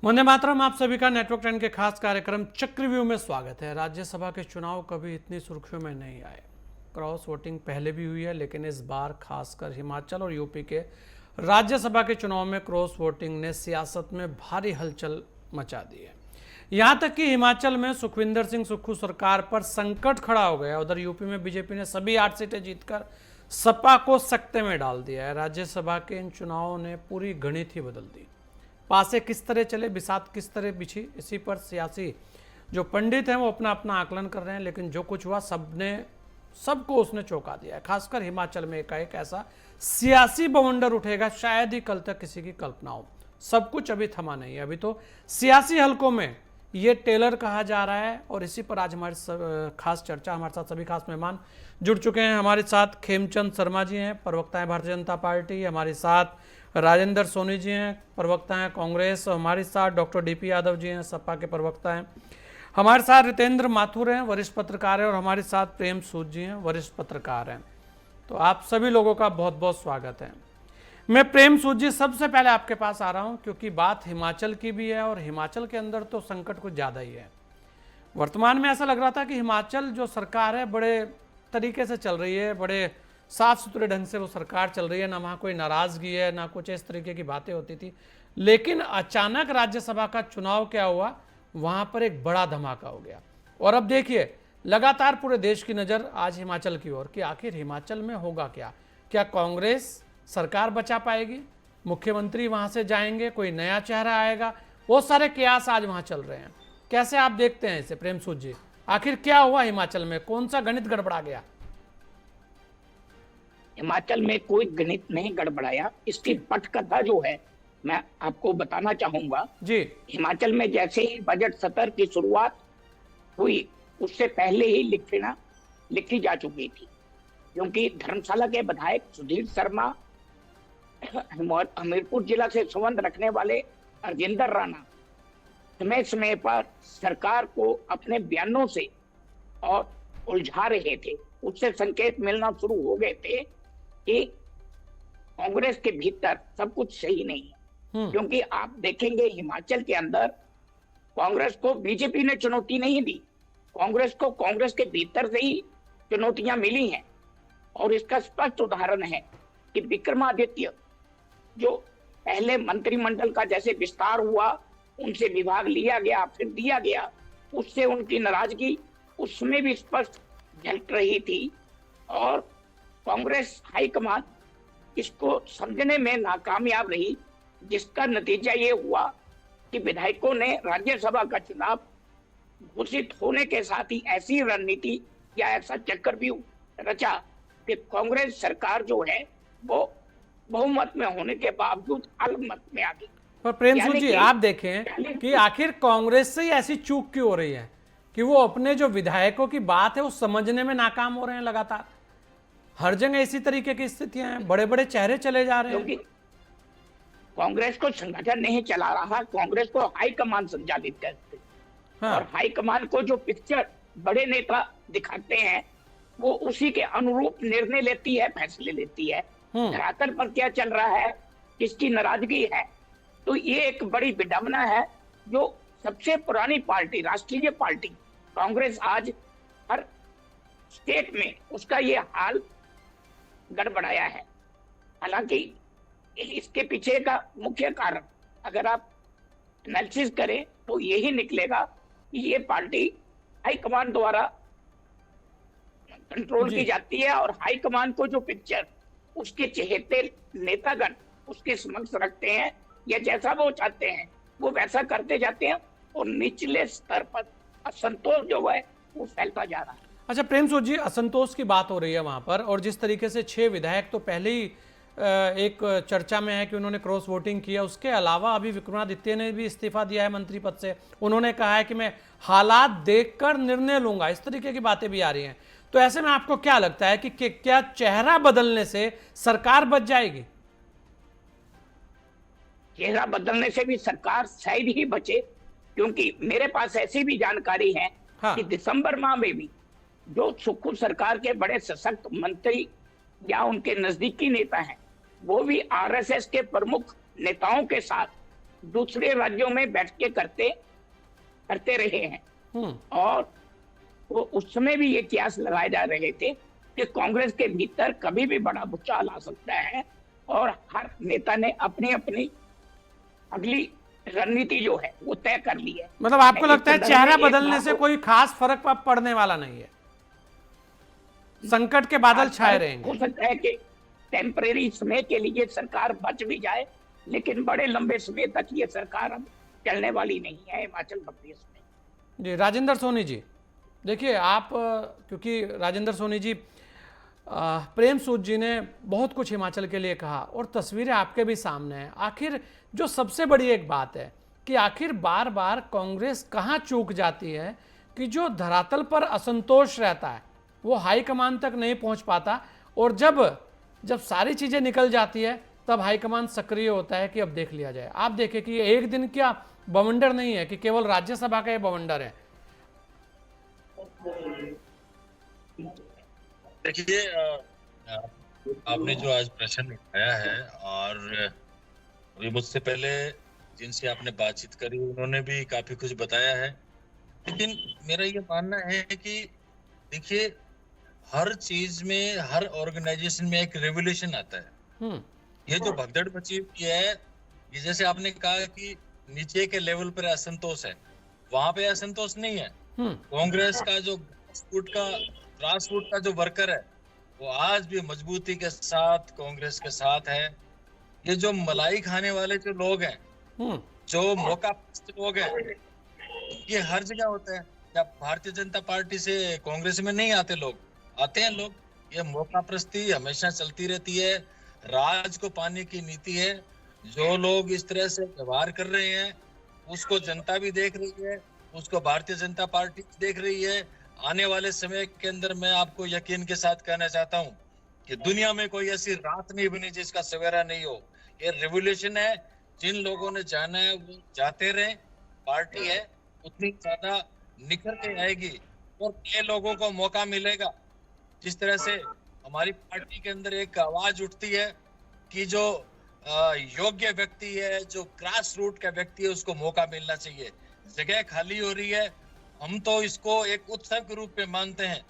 वंदे मातरम। आप सभी का नेटवर्क 10 के खास कार्यक्रम चक्रव्यूह में स्वागत है। राज्यसभा के चुनाव कभी इतनी सुर्खियों में नहीं आए। क्रॉस वोटिंग पहले भी हुई है, लेकिन इस बार खासकर हिमाचल और यूपी के राज्यसभा के चुनाव में क्रॉस वोटिंग ने सियासत में भारी हलचल मचा दी है। यहां तक कि हिमाचल में सुखविंदर सिंह सुक्खू सरकार पर संकट खड़ा हो गया। उधर यूपी में बीजेपी ने सभी 8 सीटें जीतकर सपा को सकते में डाल दिया है। राज्यसभा के इन चुनावों ने पूरी गणित ही बदल दी। पासे किस तरह चले, बिसात किस तरह बिछी, इसी पर सियासी जो पंडित हैं वो अपना अपना आकलन कर रहे हैं। लेकिन जो कुछ हुआ सबको उसने चौंका दिया है। खासकर हिमाचल में एकाएक ऐसा सियासी बवंडर उठेगा, शायद ही कल तक किसी की कल्पना हो। सब कुछ अभी थमा नहीं है। अभी तो सियासी हलकों में ये टेलर कहा जा रहा है। और इसी पर आज हमारी खास चर्चा, हमारे साथ सभी खास मेहमान जुड़ चुके हैं। हमारे साथ खेमचंद शर्मा जी हैं, प्रवक्ता हैं भारतीय जनता पार्टी। हमारे साथ राजेंद्र सोनी जी हैं, प्रवक्ता हैं कांग्रेस। हमारे साथ डॉक्टर डीपी यादव जी हैं, सपा के प्रवक्ता हैं। हमारे साथ रितेंद्र माथुर हैं, वरिष्ठ पत्रकार हैं। और हमारे साथ प्रेम सूद जी हैं, वरिष्ठ पत्रकार हैं। तो आप सभी लोगों का बहुत बहुत स्वागत है। मैं प्रेम सूद जी सबसे पहले आपके पास आ रहा हूं, क्योंकि बात हिमाचल की भी है और हिमाचल के अंदर तो संकट कुछ ज़्यादा ही है। वर्तमान में ऐसा लग रहा था कि हिमाचल जो सरकार है बड़े तरीके से चल रही है, बड़े साफ सुथरे ढंग से वो सरकार चल रही है, ना वहाँ कोई नाराज़गी है, ना कुछ इस तरीके की बातें होती थी। लेकिन अचानक राज्यसभा का चुनाव क्या हुआ, वहाँ पर एक बड़ा धमाका हो गया। और अब देखिए, लगातार पूरे देश की नज़र आज हिमाचल की ओर कि आखिर हिमाचल में होगा क्या। क्या कांग्रेस सरकार बचा पाएगी, मुख्यमंत्री वहाँ से जाएंगे, कोई नया चेहरा आएगा, वो सारे कयास आज वहाँ चल रहे हैं। कैसे आप देखते हैं इसे प्रेम सूद जी? आखिर क्या हुआ हिमाचल में, कौन सा गणित गड़बड़ा गया? हिमाचल में कोई गणित नहीं गड़बड़ाया। इसकी पटकथा जो है मैं आपको बताना चाहूंगा जी। हिमाचल में जैसे ही बजट सत्र की शुरुआत हुई, उससे पहले ही लिखी जा चुकी थी। क्योंकि धर्मशाला के विधायक सुधीर शर्मा, हमीरपुर जिला से संबंध रखने वाले अर्जिंदर राणा समय समय पर सरकार को अपने बयानों से और उलझा रहे थे। उससे संकेत मिलना शुरू हो गए थे कि कांग्रेस के भीतर सब कुछ सही नहीं है। क्योंकि आप देखेंगे हिमाचल के अंदर कांग्रेस को बीजेपी ने चुनौती नहीं दी, कांग्रेस को कांग्रेस के भीतर से ही चुनौतियां मिली हैं। और इसका स्पष्ट उदाहरण है कि विक्रमादित्य जो पहले मंत्रिमंडल का जैसे विस्तार हुआ, उनसे विभाग लिया गया फिर दिया गया, उससे उनकी नाराजगी उसमें भी स्पष्ट झलक रही थी। और कांग्रेस हाईकमान इसको समझने में नाकामयाब रही, जिसका नतीजा ये हुआ कि विधायकों ने राज्यसभा का चुनाव घोषित होने के साथ ही ऐसी रणनीति या ऐसा चक्रव्यूह रचा कि कांग्रेस सरकार जो है वो बहुमत में होने के बावजूद अल्पमत में आ गई। पर प्रेम सूद जी, आप देखें कि आखिर कांग्रेस से ही ऐसी चूक क्यों हो रही है कि वो अपने जो विधायकों की बात है वो समझने में नाकाम हो रहे हैं। लगातार हर जगह इसी तरीके की स्थितियां हैं, बड़े बड़े चेहरे चले जा रहे हैं। क्योंकि कांग्रेस को संगठन नहीं चला रहा, कांग्रेस को हाईकमान संचालित करते। हाँ। और हाईकमान को जो पिक्चर बड़े नेता दिखाते हैं वो उसी के अनुरूप निर्णय लेती है, फैसले लेती है। धरातल पर क्या चल रहा है, किसकी नाराजगी है, तो ये एक बड़ी विडंबना है। जो सबसे पुरानी पार्टी, राष्ट्रीय पार्टी कांग्रेस, आज हर स्टेट में उसका ये हाल गड़बड़ाया है। हालांकि इसके पीछे का मुख्य कारण अगर आप एनालिसिस करें तो यही निकलेगा कि ये पार्टी हाईकमान द्वारा कंट्रोल की जाती है। और हाईकमान को जो पिक्चर उसके चहेते नेतागण उसके समक्ष रखते हैं या जैसा वो चाहते हैं वो वैसा करते जाते हैं, और निचले स्तर पर असंतोष जो है वो फैलता जा रहा है। अच्छा प्रेम सूद जी, असंतोष की बात हो रही है वहां पर, और जिस तरीके से 6 विधायक तो पहले ही एक चर्चा में है कि उन्होंने क्रॉस वोटिंग किया। उसके अलावा अभी विक्रमादित्य ने भी इस्तीफा दिया है मंत्री पद से। उन्होंने कहा है कि मैं हालात देखकर निर्णय लूंगा, इस तरीके की बातें भी आ रही हैं। तो ऐसे में आपको क्या लगता है कि क्या चेहरा बदलने से सरकार बच जाएगी? चेहरा बदलने से भी सरकार शायद ही बचे, क्योंकि मेरे पास ऐसी भी जानकारी है कि दिसंबर माह में भी जो सुक्खू सरकार के बड़े सशक्त मंत्री या उनके नजदीकी नेता हैं, वो भी आरएसएस के प्रमुख नेताओं के साथ दूसरे राज्यों में बैठ के करते रहे हैं। और वो उस समय भी ये कियास लगाए जा रहे थे कि कांग्रेस के भीतर कभी भी बड़ा भूचाल आ सकता है, और हर नेता ने अपनी अपनी अगली रणनीति जो है वो तय कर ली है। मतलब आपको लगता है चेहरा एक बदलने बात से कोई खास फर्क पड़ने वाला नहीं है, संकट के बादल छाए रहेंगे? हो सकता है कि टेम्परेरी समय के लिए सरकार बच भी जाए, लेकिन बड़े लंबे समय तक ये सरकार अब चलने वाली नहीं है हिमाचल प्रदेश में। जी, राजेंद्र सोनी जी, देखिए आप क्योंकि राजेंद्र सोनी जी, प्रेम सूद जी ने बहुत कुछ हिमाचल के लिए कहा और तस्वीरें आपके भी सामने हैं। आखिर जो सबसे बड़ी एक बात है कि आखिर बार बार कांग्रेस कहाँ चूक जाती है कि जो धरातल पर असंतोष रहता है वो हाईकमान तक नहीं पहुंच पाता, और जब सारी चीज़ें निकल जाती है तब हाईकमान सक्रिय होता है कि अब देख लिया जाए। आप देखें कि ये एक दिन क्या बवंडर नहीं है कि केवल राज्यसभा का ये बवंडर है। देखिए, आपने जो आज प्रश्न उठाया है, और अभी मुझसे पहले जिनसे आपने बातचीत करी उन्होंने भी काफी कुछ बताया है, लेकिन मेरा ये मानना है कि देखिए, हर चीज में, हर ऑर्गेनाइजेशन में एक रेवोल्यूशन आता है। ये जो भगदड़ मची हुई है, ये जैसे आपने कहा कि नीचे के लेवल पर असंतोष है, वहां पे असंतोष नहीं है। कांग्रेस का जो ग्रास रूट का जो वर्कर है वो आज भी मजबूती के साथ कांग्रेस के साथ है। ये जो मलाई खाने वाले जो लोग हैं, जो मौका लोग हैं, ये हर जगह होता है। जब भारतीय जनता पार्टी से कांग्रेस में नहीं आते लोग, आते हैं लोग। ये मौका प्रस्ती हमेशा चलती रहती है, राज को पाने की नीति है। जो लोग इस तरह से व्यवहार कर रहे हैं उसको जनता भी देख रही है, उसको भारतीय जनता पार्टी देख रही है। आने वाले समय के अंदर मैं आपको यकीन के साथ कहना चाहता हूं कि दुनिया में कोई ऐसी रात नहीं बनी जिसका सवेरा नहीं हो। ये रेवोल्यूशन है, जिन लोगों ने जाना है वो जाते रहे। पार्टी है उतनी ज्यादा निखर के आएगी और नए लोगों को मौका मिलेगा। जिस तरह से हमारी पार्टी के अंदर एक आवाज उठती है कि जो योग्य व्यक्ति है, जो ग्रास रूट का व्यक्ति है, उसको मौका मिलना चाहिए। जगह खाली हो रही है, हम तो इसको एक उत्सव के रूप में मानते हैं।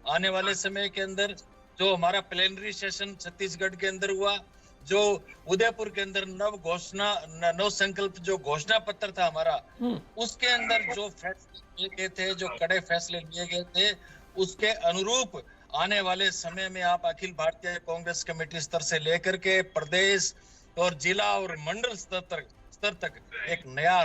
आने वाले समय के अंदर जो हमारा प्लेनरी सेशन छत्तीसगढ़ के अंदर हुआ, जो उदयपुर के अंदर नव संकल्प जो घोषणा पत्र था हमारा, उसके अंदर जो फैसले लिए गए थे, जो कड़े फैसले लिए गए थे, उसके अनुरूप आने वाले समय में आप अखिल भारतीय कांग्रेस कमेटी स्तर से लेकर के प्रदेश और जिला और मंडल स्तर तक एक नया।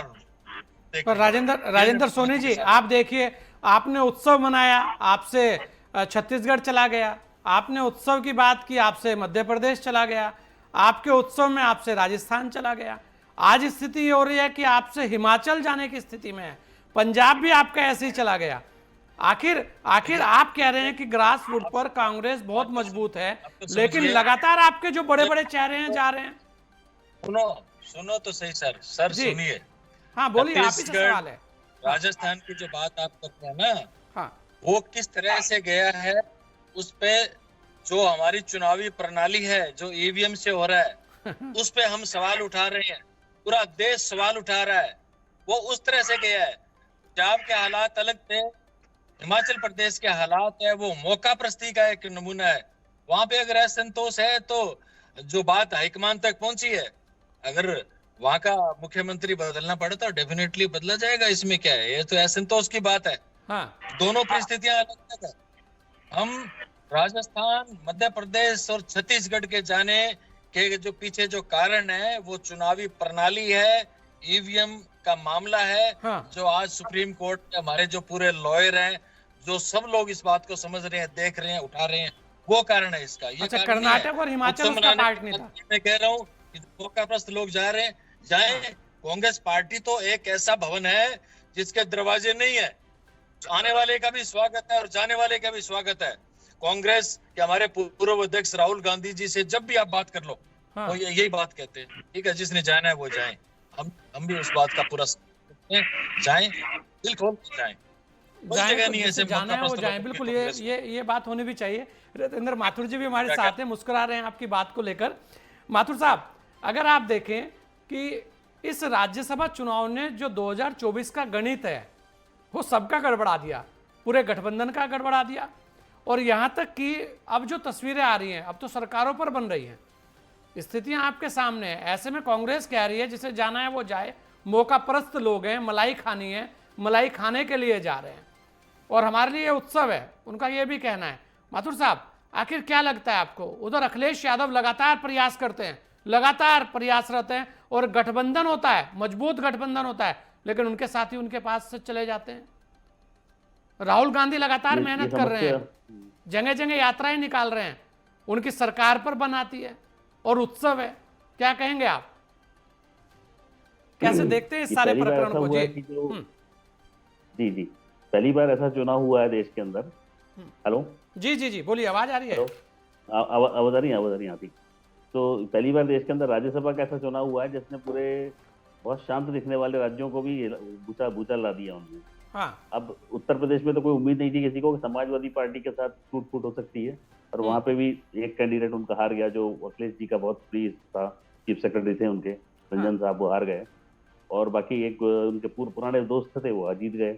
पर राजेंद्र सोनी जी, आप देखिए, आपने उत्सव मनाया, आपसे छत्तीसगढ़ चला गया, आपने उत्सव की बात की, आपसे मध्य प्रदेश चला गया, आपके उत्सव में आपसे राजस्थान चला गया। आज स्थिति ये हो रही है कि आपसे हिमाचल जाने की स्थिति में है, पंजाब भी आपका ऐसे ही चला गया। आखिर आप कह रहे हैं कि ग्रास रूट पर कांग्रेस बहुत मजबूत है, लेकिन लगातार आपके जो बड़े बड़े चेहरे हैं जा रहे हैं। सुनो तो सही सर सुनिए। हाँ बोलिए, आप ही से सवाल है। राजस्थान की जो बात आप करते हैं ना, हाँ, वो किस तरह से गया है, उस पे जो हमारी चुनावी प्रणाली है, जो ईवीएम से हो रहा है, उस पे हम सवाल उठा रहे हैं, पूरा देश सवाल उठा रहा है। वो उस तरह से गया है। पंजाब के हालात अलग थे, हिमाचल प्रदेश के हालात है वो मौका प्रस्ती का एक नमूना है। वहां पे अगर असंतोष है तो जो बात हाईकमान तक पहुंची है, अगर वहां का मुख्यमंत्री बदलना पड़े तो डेफिनेटली बदला जाएगा। इसमें क्या है, ये तो असंतोष की बात है। हाँ। दोनों परिस्थितियां अलग है। हम राजस्थान, मध्य प्रदेश और छत्तीसगढ़ के जाने के जो पीछे जो कारण है वो चुनावी प्रणाली है, ईवीएम का मामला है। हाँ। जो आज सुप्रीम कोर्ट में हमारे जो पूरे लॉयर हैं, जो सब लोग इस बात को समझ रहे हैं, देख रहे हैं, उठा रहे हैं, वो कारण है इसका। ये अच्छा, कर्नाटक और हिमाचल उसका पार्ट नहीं था। मैं कह रहा हूँ कि मौकाप्रस्त लोग जा रहे हैं, जाए। कांग्रेस पार्टी तो एक ऐसा भवन है जिसके दरवाजे नहीं है। आने वाले का भी स्वागत है और जाने वाले का भी स्वागत है। कांग्रेस के हमारे पूर्व अध्यक्ष राहुल गांधी जी से जब भी आप बात कर लो, हाँ, वो यही बात कहते हैं, ठीक है, जिसने जाना है वो जाए। हम भी उस बात का पूरा जाएं, दिल खोल जाएं। जगह नहीं है, जाना है वो जाए। बिल्कुल, ये बात होनी भी चाहिए। रतेंद्र माथुर जी भी हमारे साथ हैं, मुस्कुरा रहे हैं आपकी बात को लेकर। माथुर साहब, अगर आप देखें कि इस राज्यसभा चुनाव ने जो 2024 का गणित है वो सबका गड़बड़ा दिया, पूरे गठबंधन का गड़बड़ा दिया। और यहां तक कि अब जो तस्वीरें आ रही हैं, अब तो सरकारों पर बन रही हैं, स्थितियां आपके सामने है। ऐसे में कांग्रेस कह रही है जिसे जाना है वो जाए, मौका परस्त लोग हैं, मलाई खानी है, मलाई खाने के लिए जा रहे हैं और हमारे लिए उत्सव है, उनका ये भी कहना है। माथुर साहब, आखिर क्या लगता है आपको? उधर अखिलेश यादव लगातार प्रयास करते हैं, लगातार प्रयासरत हैं और गठबंधन होता है, मजबूत गठबंधन होता है, लेकिन उनके साथी उनके पास से चले जाते हैं। राहुल गांधी लगातार मेहनत कर रहे हैं, जगह जगह यात्राएं निकाल रहे हैं, उनकी सरकार पर बनाती है और उत्सव है। क्या कहेंगे आप, कैसे देखते हैं इस सारे प्रकरण को? जी जी, पहली बार ऐसा चुनाव हुआ है देश के अंदर। हेलो, जी जी जी बोलिए, आवाज आ रही है? आवाज आ रही आती। तो पहली बार देश के अंदर राज्यसभा का ऐसा चुनाव हुआ है जिसने पूरे बहुत शांत दिखने वाले राज्यों को भी भूचा ला दिया उन्होंने। हाँ। अब उत्तर प्रदेश में तो कोई उम्मीद नहीं थी किसी को कि समाजवादी पार्टी के साथ टूट फूट हो सकती है, और वहां पे भी एक कैंडिडेट उनका हार गया जो अखिलेश जी का बहुत प्रिय था, चीफ सेक्रेटरी थे उनके, रंजन साहब, वो हार गए। और बाकी एक उनके पुराने दोस्त थे वो जीत गए।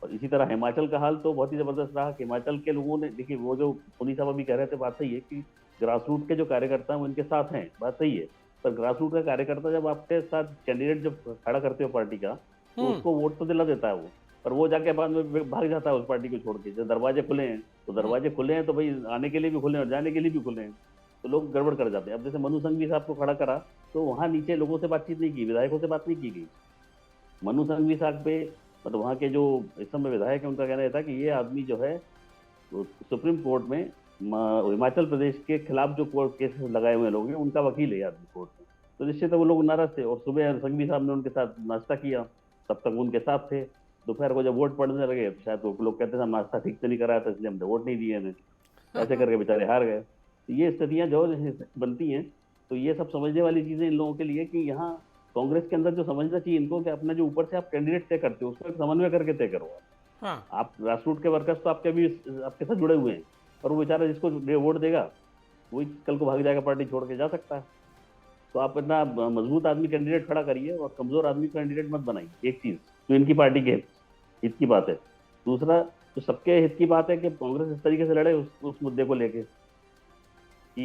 और इसी तरह हिमाचल का हाल तो बहुत ही जबरदस्त रहा कि हिमाचल के लोगों ने, देखिए वो जो सोनी साहब अभी कह रहे थे, बात सही है कि ग्रास रूट के जो कार्यकर्ता हैं वो इनके साथ हैं, बात सही है। पर ग्रास रूट का कार्यकर्ता जब आपके साथ कैंडिडेट जब खड़ा करते हो पार्टी का, तो उसको वोट तो दिला देता है वो, पर वो जाके बाद में भाग जाता है उस पार्टी को छोड़ के। जब दरवाजे खुले हैं तो दरवाजे खुले हैं तो भाई आने के लिए भी खुले हैं और जाने के लिए भी खुले हैं, तो लोग गड़बड़ कर जाते हैं। अब जैसे मनु संघवी साहब को खड़ा करा तो वहाँ नीचे लोगों से बातचीत नहीं की, विधायकों से बात नहीं की गई। मनु संघवी साहब पे, मतलब वहाँ के जो इस समय विधायक है, उनका कहना था कि ये आदमी जो है सुप्रीम कोर्ट में हिमाचल प्रदेश के खिलाफ जो कोर्ट केस लगाए हुए लोग हैं उनका वकील है आदमी कोर्ट में। तो निश्चित वो लोग नाराज थे और सुबह संघवी साहब ने उनके साथ नाश्ता किया, तब तक उनके साथ थे। दोपहर को जब वोट पड़ने लगे तो शायद वो लोग कहते थे नाश्ता ठीक से नहीं कराया था इसलिए हमने वोट नहीं दिए इन्हें, ऐसे करके बेचारे हार गए। तो ये स्थितियां जो बनती हैं, तो ये सब समझने वाली चीजें इन लोगों के लिए कि यहाँ कांग्रेस के अंदर जो समझना चाहिए इनको कि अपना जो ऊपर से आप कैंडिडेट तय करते हो उसको एक समन्वय करके तय करो। हाँ। आप ग्रास रूट के वर्कर्स तो आपके भी आपके साथ जुड़े हुए हैं, और वो बेचारा जिसको वोट देगा वही कल को भाग जाएगा, पार्टी छोड़ के जा सकता है। तो आप इतना मजबूत आदमी कैंडिडेट खड़ा करिए और कमजोर आदमी कैंडिडेट मत बनाइए। एक चीज तो इनकी पार्टी के हित की बात है। दूसरा तो सबके हित की बात है कि कांग्रेस इस तरीके से लड़े उस मुद्दे को लेके कि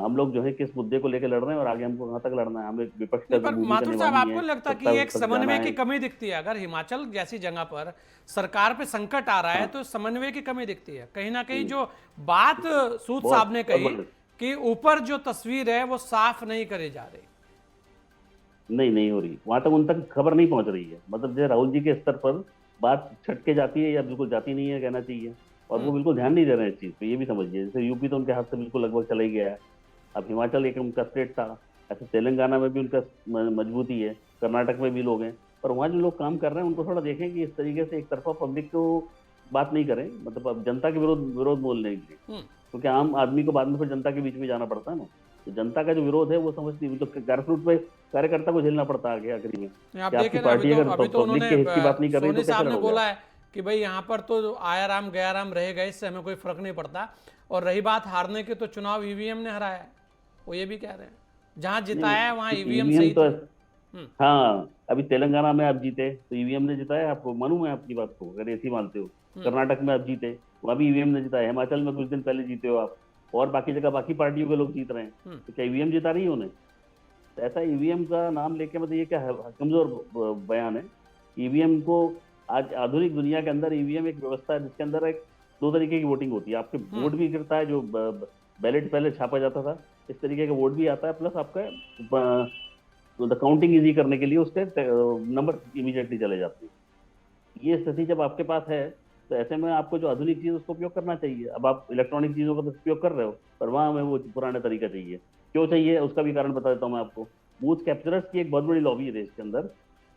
हम लोग जो है किस मुद्दे को लेकर लड़ रहे हैं और आगे हमको कहाँ तक लड़ना है। हम एक विपक्ष का पर माथुर साहब, आपको लगता कि एक समन्वय की कमी दिखती है? अगर हिमाचल जैसी जगह पर सरकार पे संकट आ रहा है तो समन्वय की कमी दिखती है कहीं ना कहीं। जो बात सूद साहब ने कही कि ऊपर जो तस्वीर है वो साफ नहीं करी जा रही, नहीं हो रही, वहां तक उन तक खबर नहीं पहुंच रही है। मतलब जैसे राहुल जी के स्तर पर बात छटके जाती है या बिल्कुल जाती नहीं है कहना चाहिए, और वो बिल्कुल ध्यान नहीं दे रहे हैं इस चीज पे, ये भी समझिए। जैसे यूपी तो उनके हाथ से बिल्कुल लगभग चला ही गया है, अब हिमाचल एक उनका स्टेट था, ऐसे तेलंगाना में भी उनका मजबूती है, कर्नाटक में भी लोग हैं। पर वहाँ जो लोग काम कर रहे हैं उनको थोड़ा देखें कि इस तरीके से एक तरफा पब्लिक को बात नहीं करें, मतलब अब जनता के विरोध बोलने के लिए, क्योंकि आम आदमी को बाद में फिर जनता के बीच में जाना पड़ता है ना। तो जनता का जो विरोध है वो समझती है, तो ग्रास रूट पे कार्यकर्ता को झेलना पड़ता है आखिरी में। आप देख रहे हैं अभी तो उन्होंने सोनी साहब ने बोला है कि भाई यहाँ पर तो आया राम गया राम रहेगा, इससे हमें कोई फर्क नहीं पड़ता। और रही बात हारने की, तो चुनाव ईवीएम ने हराया है, वो ये भी कह रहे हैं। जहां जिताया है वहां ईवीएम सही तो हाँ, अभी तेलंगाना में आप जीते तो ईवीएम ने जिताया आपको, मालूम है आपकी बात को, अगर ऐसी मानते हो। कर्नाटक में आप जीते, वहां भी ईवीएम ने जिताया। हिमाचल में कुछ दिन पहले जीते हो आप, और बाकी जगह बाकी पार्टियों के लोग जीत रहे हैं, तो क्या ईवीएम जिता रही है उन्हें? तो ऐसा ईवीएम का नाम लेके मतलब ये क्या है, कमजोर बयान है। ईवीएम को आज आधुनिक दुनिया के अंदर ईवीएम एक व्यवस्था है जिसके अंदर एक दो तरीके की वोटिंग होती है। आपके वोट भी गिरता है, जो बैलेट पहले छापा जाता था इस तरीके का वोट भी आता है, प्लस आपका काउंटिंग इजी करने के लिए उसके नंबर इमीडिएटली चले जाते हैं। ये स्थिति जब आपके पास है तो ऐसे में आपको जो आधुनिक चीज उसको उपयोग करना चाहिए। अब आप इलेक्ट्रॉनिक चीजों का तो उपयोग कर रहे हो, पर वहां हमें वो पुराना तरीका चाहिए। क्यों चाहिए उसका भी कारण बता देता हूँ मैं आपको। बूथ कैप्चरर्स की एक बहुत बड़ी लॉबी है देश के अंदर,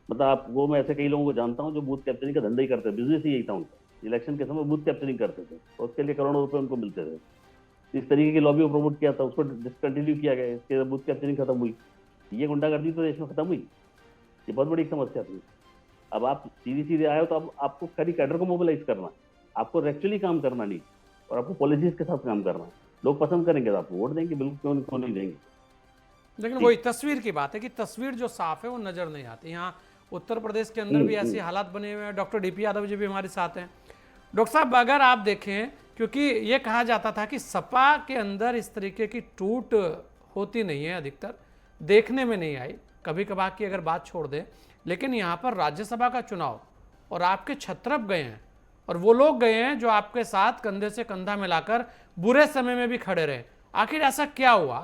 मतलब आप वो, मैं ऐसे कई लोगों को जानता हूँ जो बूथ कैप्चरिंग का धंधा ही करते हैं, बिजनेस ही यही था उनका। इलेक्शन के समय बूथ कैप्चरिंग करते थे और उसके लिए करोड़ों रुपए उनको मिलते थे। इस तरीके की लॉबी को प्रमोट किया था, उसको डिसकंटिन्यू किया गया, इसके बूथ कैप्चरिंग खत्म हुई। ये गुंडागर्दी तो देश में खत्म हुई, ये बहुत बड़ी समस्या थी। अब आप सीधे आए हो तो अब आपको खाली कैडर को मोबिलाइज करना, आपको एक्चुअली काम करना नहीं, और आपको पॉलिसीज के साथ काम करना है। लोग पसंद करेंगे तो आपको वोट देंगे, बिल्कुल क्यों नहीं देंगे। लेकिन वही तस्वीर की बात है कि तस्वीर जो साफ है वो नजर नहीं आती। यहाँ उत्तर प्रदेश के अंदर भी ऐसे हालात बने हुए हैं। डॉक्टर डीपी यादव जी भी हमारे साथ हैं। डॉक्टर साहब, अगर आप देखें, क्योंकि ये कहा जाता था कि सपा के अंदर इस तरीके की टूट होती नहीं है, अधिकतर देखने में नहीं आई, कभी कभार की अगर बात छोड़ दें, लेकिन यहाँ पर राज्यसभा का चुनाव और आपके छत्रप गए हैं और वो लोग गए हैं जो आपके साथ कंधे से कंधा मिलाकर बुरे समय में भी खड़े रहे। आखिर ऐसा क्या हुआ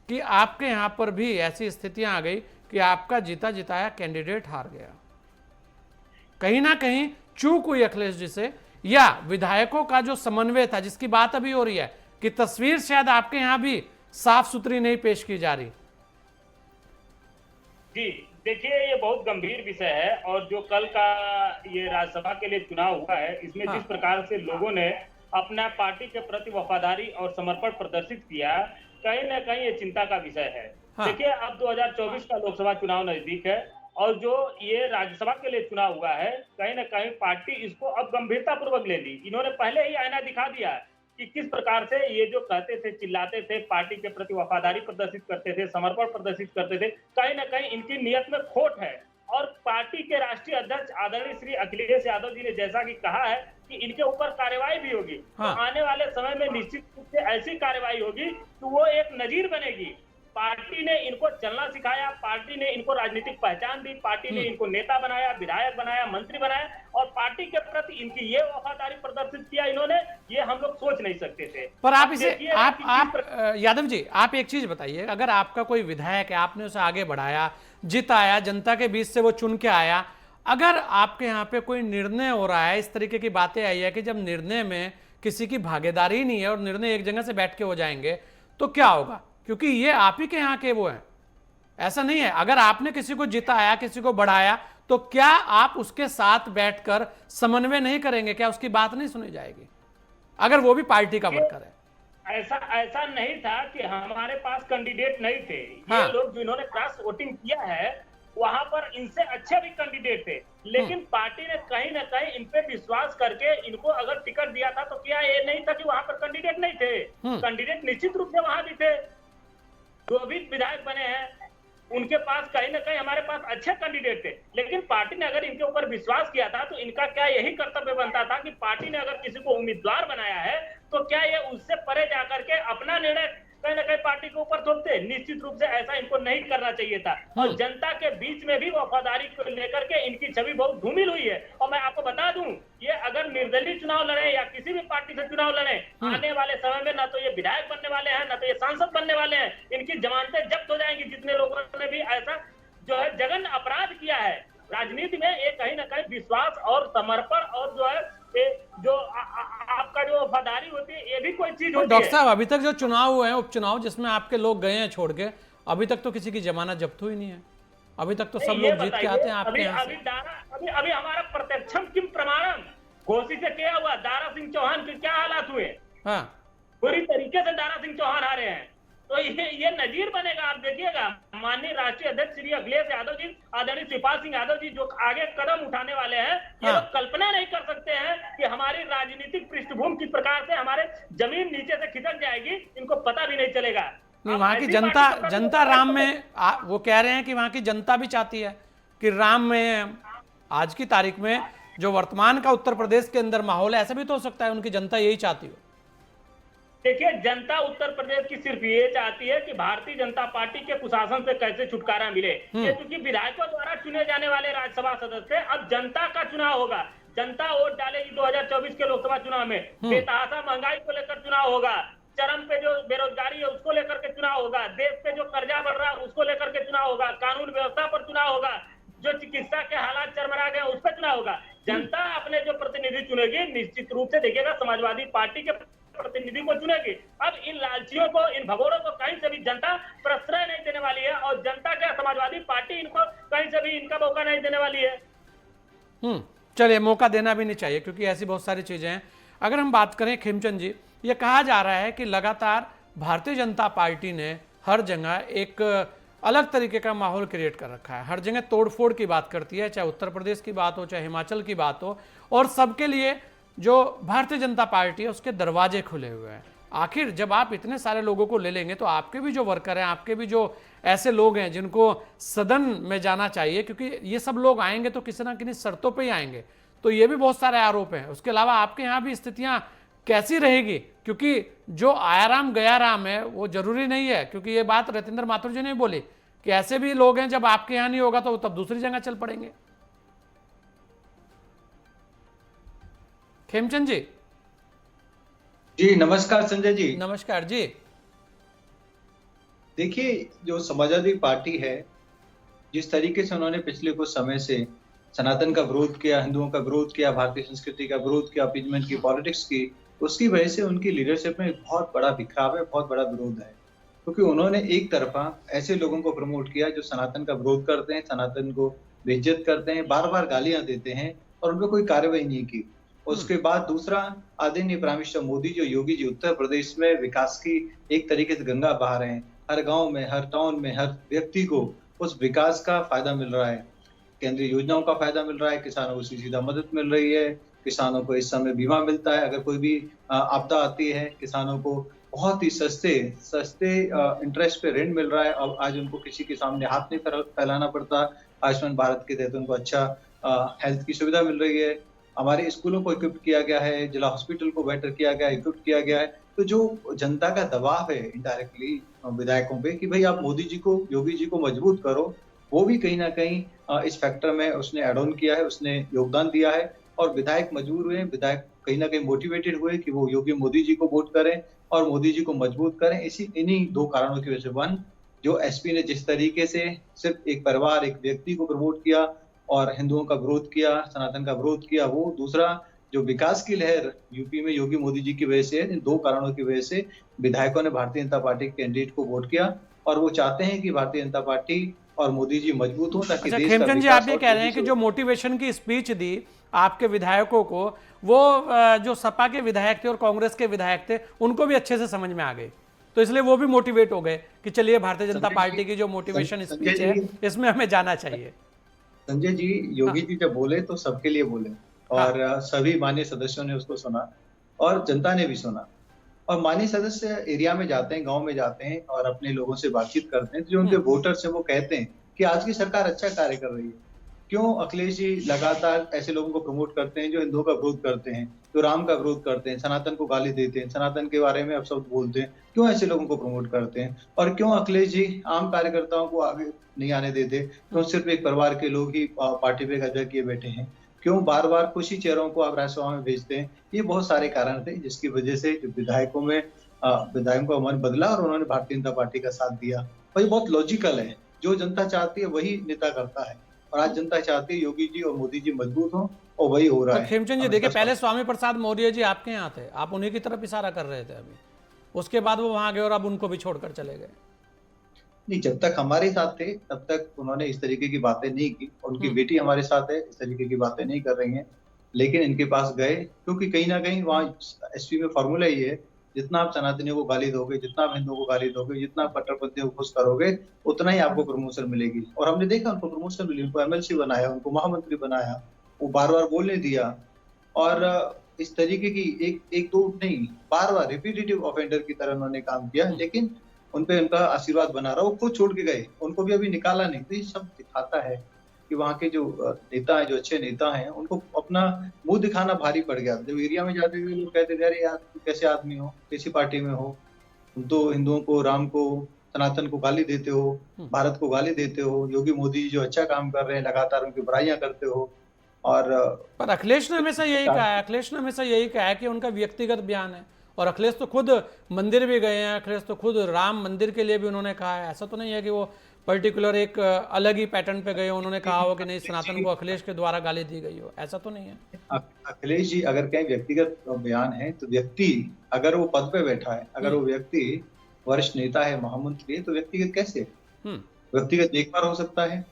कि आपके यहाँ पर भी ऐसी स्थितियां आ गई कि आपका जीता जिताया कैंडिडेट हार गया? कहीं ना कहीं चूक हुई अखिलेश जी से, या विधायकों का जो समन्वय था जिसकी बात अभी हो रही है कि तस्वीर शायद आपके यहां भी साफ सुथरी नहीं पेश की जा रही? जी देखिए, ये बहुत गंभीर विषय है और जो कल का ये राज्यसभा के लिए चुनाव हुआ है, इसमें जिस प्रकार से लोगों ने अपना पार्टी के प्रति वफादारी और समर्पण प्रदर्शित किया, कहीं ना कहीं ये चिंता का विषय है। देखिए, अब 2024 का लोकसभा चुनाव नजदीक है और जो ये राज्यसभा के लिए चुनाव हुआ है, कहीं ना कहीं पार्टी इसको अब गंभीरता पूर्वक ले ली। इन्होंने पहले ही आईना दिखा दिया कि किस प्रकार से ये जो कहते थे, चिल्लाते थे, पार्टी के प्रति वफादारी प्रदर्शित करते थे, समर्पण प्रदर्शित करते थे, कहीं ना कहीं इनकी नियत में खोट है। और पार्टी के राष्ट्रीय अध्यक्ष आदरणीय श्री अखिलेश यादव जी ने जैसा कि कहा है कि इनके ऊपर कार्रवाई भी होगी, तो आने वाले समय में निश्चित रूप से ऐसी कार्रवाई होगी कि वो एक नजीर बनेगी। पार्टी ने इनको चलना सिखाया, पार्टी ने इनको राजनीतिक पहचान दी, पार्टी ने इनको नेता बनाया, विधायक बनाया, मंत्री बनाया और पार्टी के प्रति इनकी ये वफादारी प्रदर्शित किया इन्होंने, ये हम लोग सोच नहीं सकते थे। पर आप इसे आप यादव जी, आप एक चीज बताइए, अगर आपका कोई विधायक है, आपने उसे आगे बढ़ाया, जिताया, जनता के बीच से वो चुन के आया, अगर आपके यहाँ पे कोई निर्णय हो रहा है, इस तरीके की बातें आई है कि जब निर्णय में किसी की भागीदारी नहीं है और निर्णय एक जगह से बैठ के हो जाएंगे, तो क्या होगा? क्योंकि ये आप ही के यहाँ के वो हैं, ऐसा नहीं है। अगर आपने किसी को जिताया, किसी को बढ़ाया, तो क्या आप उसके साथ बैठकर समन्वय नहीं करेंगे? क्या उसकी बात नहीं सुनी जाएगी अगर वो भी पार्टी का वर्कर है? ऐसा नहीं था कि हमारे पास कैंडिडेट नहीं थे। ये लोग जिन्होंने क्रॉस वोटिंग किया है, वहां पर इनसे अच्छे भी कैंडिडेट थे, लेकिन पार्टी ने कहीं ना कहीं इन पे विश्वास करके इनको अगर टिकट दिया था, तो क्या ये नहीं था कि वहां पर कैंडिडेट नहीं थे? कैंडिडेट निश्चित रूप से वहां भी थे। जो भी विधायक बने हैं उनके पास कहीं ना कहीं हमारे पास अच्छे कैंडिडेट थे, लेकिन पार्टी ने अगर इनके ऊपर विश्वास किया था, तो इनका क्या यही कर्तव्य बनता था कि पार्टी ने अगर किसी को उम्मीदवार बनाया है, तो क्या ये उससे परे जाकर के अपना निर्णय कहीं ना कहीं पार्टी के ऊपर थोपते? निश्चित रूप से ऐसा इनको नहीं करना चाहिए था। और जनता के बीच में भी वफादारी को लेकर के इनकी छवि बहुत धूमिल हुई है। और मैं आपको बता दूं, ये अगर निर्दलीय चुनाव लड़े या किसी भी पार्टी से चुनाव लड़े, आने वाले समय में ना तो ये विधायक बनने वाले हैं, ना तो ये सांसद बनने वाले हैं। इनकी जमानतें जब्त हो जाएंगी। जितने लोगों ने भी ऐसा जो है जघन्य अपराध किया है राजनीति में, ये कहीं ना कहीं विश्वास और समर्पण और जो है जो आपका जो वफादारी होती है, ये भी कोई चीज होती है। डॉक्टर साहब, अभी तक जो चुनाव हुए हैं, उपचुनाव जिसमें आपके लोग गए हैं छोड़ के, अभी तक तो किसी की जमानत जब्त हुई नहीं है। अभी तक तो सब लोग जीत के आते हैं आपके यहाँ से। अभी हमारा प्रत्यक्षम किम प्रमाणम घोषित से किया हुआ दारा सिंह चौहान के क्या हालात हुए? पूरी तरीके से दारा सिंह चौहान हारे हैं। तो ये नजीर बनेगा। आप देखिएगा, माननीय राष्ट्रीय अध्यक्ष श्री अखिलेश यादव जी, आदरणीय शिवपाल सिंह यादव जी जो आगे कदम उठाने वाले हैं, ये लोग कल्पना नहीं कर सकते हैं कि हमारी राजनीतिक पृष्ठभूमि किस प्रकार से हमारे जमीन नीचे से खिसक जाएगी, इनको पता भी नहीं चलेगा। नहीं, वहां की जनता राम में वो कह रहे हैं कि वहां की जनता भी चाहती है कि राम में आज की तारीख में जो वर्तमान का उत्तर प्रदेश के अंदर माहौल है, ऐसा भी तो हो सकता है उनकी जनता यही चाहती हो। देखिए, जनता उत्तर प्रदेश की सिर्फ ये चाहती है कि भारतीय जनता पार्टी के कुशासन से कैसे छुटकारा मिले। ये क्योंकि विधायकों द्वारा चुने जाने वाले राज्यसभा सदस्य, अब जनता का चुनाव होगा। जनता वोट डालेगी 2024 के लोकसभा चुनाव में। बेतहाशा महंगाई को लेकर चुनाव होगा, चरम पे जो बेरोजगारी है उसको लेकर के चुनाव होगा, देश पे जो कर्जा बढ़ रहा है उसको लेकर के चुनाव होगा, कानून व्यवस्था पर चुनाव होगा, जो चिकित्सा के हालात चरमरा गए उस पर चुनाव होगा। जनता अपने जो प्रतिनिधि चुनेगी, निश्चित रूप से देखिएगा समाजवादी पार्टी के प्रतिनिधि को चुनेगी। अब इन लालचियों को, इन भगोड़ों को कहीं से भी जनता प्रश्रय नहीं देने वाली है और जनता क्या समाजवादी पार्टी इनको कहीं से भी इनका मौका नहीं देने वाली है। चलिए, मौका देना भी नहीं चाहिए क्योंकि ऐसी बहुत सारी चीजें हैं। अगर हम बात करें खेमचंद जी, ये कहा जा रहा है कि लगातार भारतीय जनता पार्टी ने हर जगह एक अलग तरीके का माहौल क्रिएट कर रखा है, हर जगह तोड़फोड़ की बात करती है, चाहे उत्तर प्रदेश की बात हो, चाहे हिमाचल की बात हो, और सबके लिए जो भारतीय जनता पार्टी है उसके दरवाजे खुले हुए हैं। आखिर जब आप इतने सारे लोगों को ले लेंगे तो आपके भी जो वर्कर हैं, आपके भी जो ऐसे लोग हैं जिनको सदन में जाना चाहिए, क्योंकि ये सब लोग आएंगे तो किसी ना किसी शर्तों पे ही आएंगे, तो ये भी बहुत सारे आरोप हैं। उसके अलावा आपके यहाँ भी स्थितियां कैसी रहेगी, क्योंकि जो आया राम गया राम है वो जरूरी नहीं है, क्योंकि ये बात रतिंदर माथुर जी ने बोली कि ऐसे भी लोग हैं जब आपके यहाँ नहीं होगा तो तब दूसरी जगह चल पड़ेंगे। खेमचंद जी। जी नमस्कार संजय जी। नमस्कार जी। देखिए, जो समाजवादी पार्टी है, जिस तरीके से उन्होंने पिछले कुछ समय से सनातन का विरोध किया, हिंदुओं का विरोध किया, भारतीय संस्कृति का विरोध किया, अपीजमेंट की पॉलिटिक्स की, उसकी वजह से उनकी लीडरशिप में बहुत बड़ा बिखराव है, बहुत बड़ा विरोध है। क्योंकि उन्होंने एक तरफा ऐसे लोगों को प्रमोट किया जो सनातन का विरोध करते हैं, सनातन को बेइज्जत करते हैं, बार बार गालियां देते हैं और उन पर कोई कार्रवाई नहीं की। उसके बाद दूसरा, आदरणीय प्राइम मिनिस्टर मोदी जो योगी जी उत्तर प्रदेश में विकास की एक तरीके से गंगा बहा रहे हैं। हर गांव में, हर टाउन में, हर व्यक्ति को उस विकास का फायदा मिल रहा है, केंद्रीय योजनाओं का फायदा मिल रहा है, किसानों को सीधा मदद मिल रही है, किसानों को इस समय बीमा मिलता है, अगर कोई भी आपदा आती है किसानों को बहुत ही सस्ते इंटरेस्ट पे ऋण मिल रहा है। अब आज उनको किसी के सामने हाथ नहीं फैलाना पड़ता। आयुष्मान भारत के तहत उनको अच्छा हेल्थ की सुविधा मिल रही है। हमारे स्कूलों को इक्विप किया गया है, जिला हॉस्पिटल को बेटर किया गया है, इक्विप किया गया है। तो जो जनता का दबाव है इनडायरेक्टली विधायकों पे कि भाई आप मोदी जी को, योगी जी को मजबूत करो, वो भी कहीं ना कहीं इस फैक्टर में उसने एड ऑन किया है, उसने योगदान दिया है और विधायक मजबूर हुए, विधायक कहीं ना कहीं मोटिवेटेड हुए कि वो योगी मोदी जी को वोट करें और मोदी जी को मजबूत करें। इन्हीं दो कारणों की वजह से, वन, जो एसपी ने जिस तरीके से सिर्फ एक परिवार, एक व्यक्ति को प्रमोट किया और हिंदुओं का विरोध किया, सनातन का विरोध किया, वो। दूसरा, जो विकास की लहर यूपी में योगी मोदी जी की वजह से, इन दो कारणों की वजह से विधायकों ने भारतीय जनता पार्टी के कैंडिडेट को वोट किया और वो चाहते हैं कि भारतीय जनता पार्टी और मोदी जी मजबूत हो ताकि देश का खेमचंद जी, आप ये कह रहे हैं कि जो मोटिवेशन की स्पीच दी आपके विधायकों को, वो जो सपा के विधायक थे और कांग्रेस के विधायक थे उनको भी अच्छे से समझ में आ गई, तो इसलिए वो भी मोटिवेट हो गए कि चलिए भारतीय जनता पार्टी की जो मोटिवेशन स्पीच है इसमें हमें जाना चाहिए। संजय जी, योगी जी जब बोले तो सबके लिए बोले और सभी माननीय सदस्यों ने उसको सुना और जनता ने भी सुना। और माननीय सदस्य एरिया में जाते हैं, गांव में जाते हैं और अपने लोगों से बातचीत करते हैं, जो उनके वोटर्स हैं वो कहते हैं कि आज की सरकार अच्छा कार्य कर रही है। क्यों अखिलेश जी लगातार ऐसे लोगों को प्रमोट करते हैं जो हिंदुओं का विरोध करते हैं, जो राम का विरोध करते हैं, सनातन को गाली देते हैं, सनातन के बारे में अपशब्द बोलते हैं, क्यों ऐसे लोगों को प्रमोट करते हैं? और क्यों अखिलेश जी आम कार्यकर्ताओं को आगे नहीं आने देते? क्यों सिर्फ एक परिवार के लोग ही पार्टी पे कब्जा किए बैठे हैं? क्यों बार बार कुछ ही चेहरों को आप राज्यसभा में भेजते हैं? ये बहुत सारे कारण थे जिसकी वजह से विधायकों का मन बदला और उन्होंने भारतीय जनता पार्टी का साथ दिया। और ये बहुत लॉजिकल है, जो जनता चाहती है वही नेता करता है और आज जनता चाहती है योगी जी और मोदी जी मजबूत हो और वही हो रहा है। खेमचंद जी देखिए, पहले स्वामी प्रसाद मौर्य जी आपके यहाँ थे, आप उन्हीं की तरफ इशारा कर रहे थे अभी, उसके बाद वो वहां गए और अब उनको भी छोड़कर चले गए। नहीं, जब तक हमारे साथ थे तब तक उन्होंने इस तरीके की बातें नहीं की। उनकी बेटी हमारे साथ है, इस तरीके की बातें नहीं कर रही हैं, लेकिन इनके पास गए क्योंकि कहीं ना कहीं वहाँ एसपी में फॉर्मूला ये है, जितना आप सनातनियों को गाली दोगे, जितना आप हिंदुओं को गाली दोगे, जितना आप कट्टरपंथियों को खुश करोगे, उतना ही आपको प्रमोशन मिलेगी। और हमने देखा उनको प्रमोशन मिली, उनको एमएलसी बनाया, उनको महामंत्री बनाया, वो बार बार बोलने दिया। और इस तरीके की एक दो नहीं, बार बार रिपीटेटिव ऑफेंडर की तरह उन्होंने काम किया, लेकिन उनपे उनका आशीर्वाद बना रहा। वो खुद छोड़ के गए, उनको भी अभी निकाला नहीं। तो ये सब दिखाता है कि वहाँ के जो नेता हैं, जो अच्छे नेता हैं, उनको अपना मुंह दिखाना भारी पड़ गया। जब एरिया में जाते हुए लोग कहते थे, अरे यार तुम कैसे आदमी हो, कैसी पार्टी में हो, तुम तो हिंदुओं को, राम को, सनातन को गाली देते हो, भारत को गाली देते हो, योगी मोदी जी जो अच्छा काम कर रहे हैं लगातार उनकी बुराइयां करते हो। और पर अखिलेश ने हमेशा यही कहा है कि उनका व्यक्तिगत बयान है, और अखिलेश तो खुद मंदिर भी गए हैं, अखिलेश तो खुद राम मंदिर के लिए भी उन्होंने कहा है। ऐसा तो नहीं है कि वो पर्टिकुलर एक अलग ही पैटर्न पे गए, उन्होंने कहा हो कि नहीं सनातन को अखिलेश के द्वारा गाली दी गई हो, ऐसा तो नहीं है। अखिलेश जी अगर कहीं व्यक्तिगत बयान है तो व्यक्ति अगर वो पद पे बैठा है, अगर वो व्यक्ति वरिष्ठ नेता है, महामंत्री है, तो व्यक्तिगत कैसे? व्यक्तिगत एक बार हो सकता है।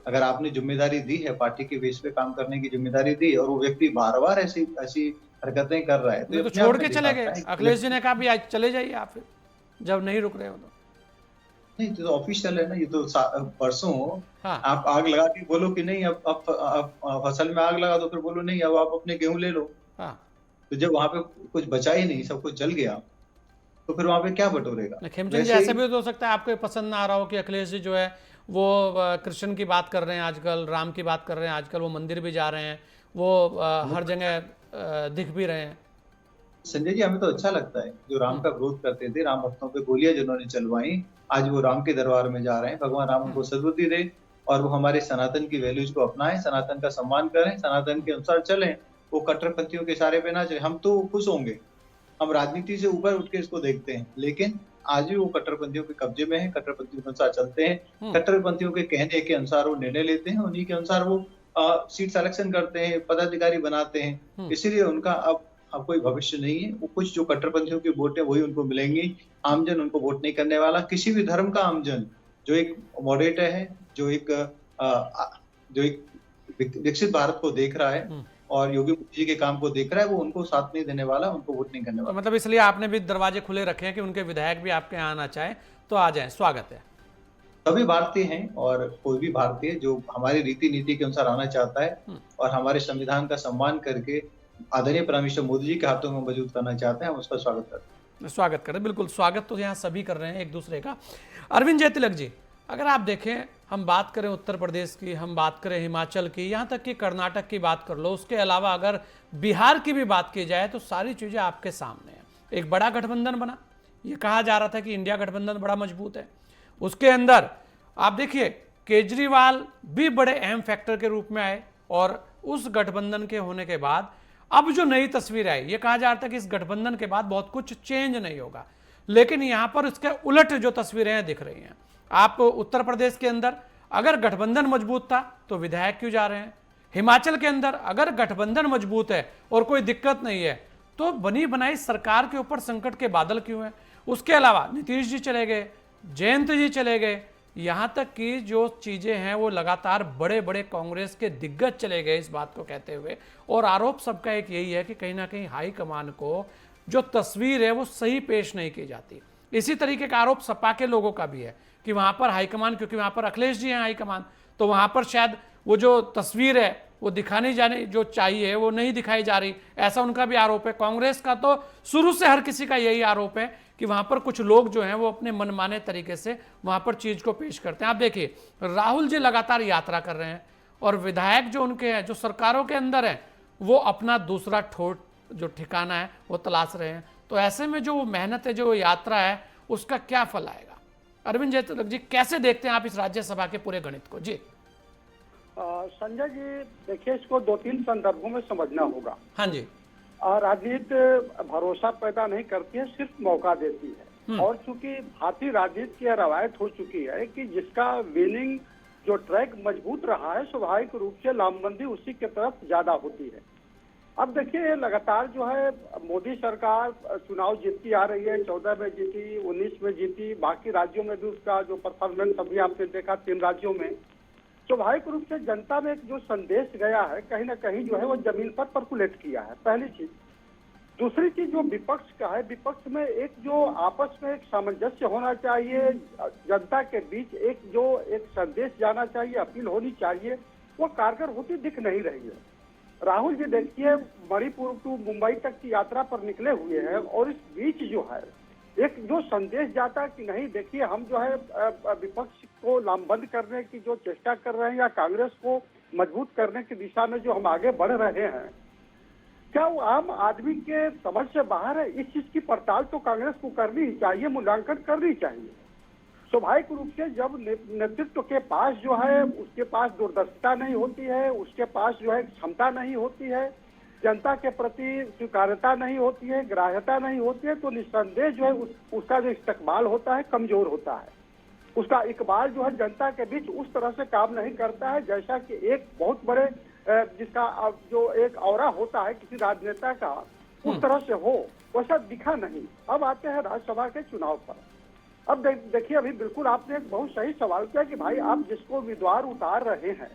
अगर आपने जिम्मेदारी दी है, पार्टी के बेस पे काम करने की जिम्मेदारी दी और वो व्यक्ति बार बार ऐसी हरकतें कर रहा है तो छोड़ के चले गए। अखिलेश जी ने कहा भी आज चले जाइए आप, फिर जब नहीं रुक रहे हो तो। नहीं, तो ऑफिशियल है ना, ये तो परसों आप आग लगा के बोलो कि नहीं अब फसल में आग लगा दो, फिर बोलो नहीं अब आप अपने गेहूं ले लो। तो जब वहां पे कुछ बचा ही नहीं, सब कुछ जल गया, तो फिर वहां पे क्या बटोरेगा? खेमचंद जी, वैसे ऐसा ही भी तो हो सकता है आपको ये पसंद ना आ रहा हो कि अखिलेश जी जो है वो कृष्ण की बात कर रहे हैं आजकल, राम की बात कर रहे हैं आजकल, वो मंदिर भी जा रहे हैं, वो हर जगह दिख भी रहे हैं। संजय जी, हमें तो अच्छा लगता है जो राम का विरोध करते थे, राम भक्तों पे गोलियां जिन्होंने चलवाई, आज वो राम के दरबार में जा रहे हैं। भगवान राम उनको सद्बुद्धि दे और वो हमारे सनातन की वैल्यूज को अपनाएं, सनातन का सम्मान करें, सनातन के अनुसार चलें, वो कट्टरपंथियों के इशारे पे ना चले। हम तो खुश होंगे, हम राजनीति से ऊपर उठ के इसको देखते हैं, लेकिन आज भी वो कट्टरपंथियों के कब्जे में है, कट्टरपंथियों के अनुसार चलते हैं, कट्टरपंथियों के कहने के अनुसार वो निर्णय लेते हैं, उन्हीं के अनुसार वो सीट सिलेक्शन करते हैं, पदाधिकारी बनाते हैं। इसीलिए उनका अब कोई भविष्य नहीं है। वो कुछ जो कट्टरपंथियों की वोट है वही उनको मिलेंगी, आमजन उनको वोट नहीं करने वाला। किसी भी धर्म का आमजन जो एक मॉडरेटर है, जो एक विकसित भारत को देख रहा है और योगी मोदी जी के काम को देख रहा है, वो उनको साथ नहीं देने वाला, उनको वोट नहीं करने तो वाला। मतलब इसलिए आपने भी दरवाजे खुले रखे हैं कि उनके विधायक भी आपके यहाँ आना चाहें तो आ जाएं, स्वागत है। सभी भारतीय हैं और कोई भी भारतीय जो हमारी रीति नीति के अनुसार आना चाहता है और हमारे संविधान का सम्मान करके आदरणीय प्राइम मिनिस्टर मोदी जी के हाथों में मजबूत करना चाहते हैं, हम उसका स्वागत करते हैं। स्वागत करें, बिल्कुल स्वागत तो यहाँ सभी कर रहे हैं एक दूसरे का। अरविंद जयतिलक जी, अगर आप देखें, हम बात करें उत्तर प्रदेश की, हम बात करें हिमाचल की, यहाँ तक कि कर्नाटक की बात कर लो, उसके अलावा अगर बिहार की भी बात की जाए तो सारी चीज़ें आपके सामने हैं। एक बड़ा गठबंधन बना, ये कहा जा रहा था कि इंडिया गठबंधन बड़ा मजबूत है। उसके अंदर आप देखिए केजरीवाल भी बड़े अहम फैक्टर के रूप में आए और उस गठबंधन के होने के बाद अब जो नई तस्वीर आई, ये कहा जा रहा था कि इस गठबंधन के बाद बहुत कुछ चेंज नहीं होगा, लेकिन यहां पर इसके उलट जो तस्वीरें दिख रही हैं। आप उत्तर प्रदेश के अंदर अगर गठबंधन मजबूत था तो विधायक क्यों जा रहे हैं? हिमाचल के अंदर अगर गठबंधन मजबूत है और कोई दिक्कत नहीं है तो बनी बनाई सरकार के ऊपर संकट के बादल क्यों हैं? उसके अलावा नीतीश जी चले गए, जयंत जी चले गए, यहां तक कि जो चीजें हैं वो लगातार बड़े बड़े कांग्रेस के दिग्गज चले गए इस बात को कहते हुए। और आरोप सबका एक यही है कि कहीं ना कहीं हाईकमान को जो तस्वीर है वो सही पेश नहीं की जाती। इसी तरीके का आरोप सपा के लोगों का भी है कि वहां पर हाईकमान, क्योंकि वहां पर अखिलेश जी हैं हाईकमान, तो वहां पर शायद वो जो तस्वीर है वो दिखानी जाने जो चाहिए वो नहीं दिखाई जा रही, ऐसा उनका भी आरोप है। कांग्रेस का तो शुरू से हर किसी का यही आरोप है कि वहां पर कुछ लोग जो हैं वो अपने मनमाने तरीके से वहां पर चीज को पेश करते हैं। आप देखिए राहुल जी लगातार यात्रा कर रहे हैं और विधायक जो उनके हैं, जो सरकारों के अंदर हैं, वो अपना दूसरा ठोट जो ठिकाना है वो तलाश रहे हैं। तो ऐसे में जो मेहनत है, जो यात्रा है, उसका क्या फल आएगा? अरविंद जयतिलक जी, कैसे देखते हैं आप इस राज्यसभा के पूरे गणित को? जी संजय जी, देखिए इसको 2-3 संदर्भों में समझना होगा। हाँ जी। राजनीति भरोसा पैदा नहीं करती है, सिर्फ मौका देती है। और चूंकि भारतीय राजनीति की रवायत हो चुकी है कि जिसका विनिंग जो ट्रैक मजबूत रहा है, स्वाभाविक रूप से लामबंदी उसी के तरफ ज्यादा होती है। अब देखिए लगातार जो है मोदी सरकार चुनाव जीतती आ रही है, 14 में जीती, 19 में जीती, बाकी राज्यों में भी उसका जो परफॉर्मेंस अभी आपने देखा 3 राज्यों में, स्वाभाविक रूप से जनता में एक जो संदेश गया है कहीं ना कहीं जो है वो जमीन पर परकुलेट किया है, पहली चीज। दूसरी चीज जो विपक्ष का है, विपक्ष में एक जो आपस में एक सामंजस्य होना चाहिए, जनता के बीच एक संदेश जाना चाहिए, अपील होनी चाहिए, वो कारगर होती दिख नहीं रही है। राहुल जी देखिए मणिपुर टू मुंबई तक की यात्रा पर निकले हुए हैं और इस बीच जो है एक जो संदेश जाता है कि नहीं देखिए हम जो है विपक्ष को लामबंद करने की जो चेष्टा कर रहे हैं या कांग्रेस को मजबूत करने की दिशा में जो हम आगे बढ़ रहे हैं, क्या वो आम आदमी के समझ से बाहर है? इस चीज की पड़ताल तो कांग्रेस को करनी ही चाहिए, मूल्यांकन करनी चाहिए। स्वाभाविक रूप से जब नेतृत्व के पास जो है उसके पास दूरदर्शिता नहीं होती है, उसके पास जो है क्षमता नहीं होती है, जनता के प्रति स्वीकार्यता नहीं होती है, ग्राह्यता नहीं होती है, तो निस्संदेह जो है उसका जो इस्तकबाल होता है कमजोर होता है। उसका इकबाल जो है जनता के बीच उस तरह से काम नहीं करता है जैसा कि एक बहुत बड़े जिसका जो एक औरा होता है किसी राजनेता का, उस तरह से हो, वैसा दिखा नहीं। अब आते हैं राज्यसभा के चुनाव पर। अब देखिए अभी बिल्कुल आपने एक बहुत सही सवाल किया कि भाई आप जिसको उम्मीदवार उतार रहे हैं,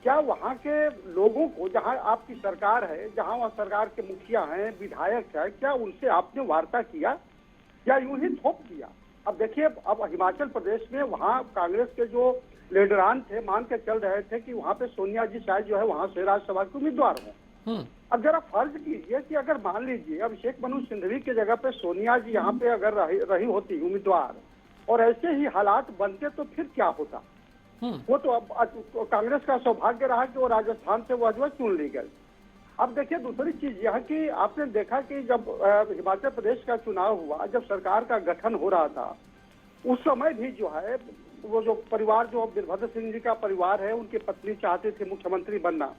क्या वहाँ के लोगों को, जहाँ आपकी सरकार है, जहाँ वहाँ सरकार के मुखिया हैं, विधायक है, क्या उनसे आपने वार्ता किया या यूं ही थोप दिया? अब देखिए अब हिमाचल प्रदेश में वहाँ कांग्रेस के जो लीडरान थे मान के चल रहे थे कि वहाँ पे सोनिया जी शायद जो है वहाँ से राज्यसभा के उम्मीदवार हों, अब जरा फर्ज कीजिए कि अगर मान लीजिए अभिषेक मनु सिंघवी की जगह पे सोनिया जी यहाँ पे अगर रही होती उम्मीदवार और ऐसे ही हालात बनते तो फिर क्या होता। वो तो अब कांग्रेस का सौभाग्य रहा कि वो राजस्थान से वो चुन ली गई। अब देखिए दूसरी चीज यह कि आपने देखा कि जब हिमाचल प्रदेश का चुनाव हुआ, जब सरकार का गठन हो रहा था, उस समय भी जो है वो जो परिवार जो वीरभद्र सिंह जी का परिवार है, उनकी पत्नी चाहती थी मुख्यमंत्री बनना,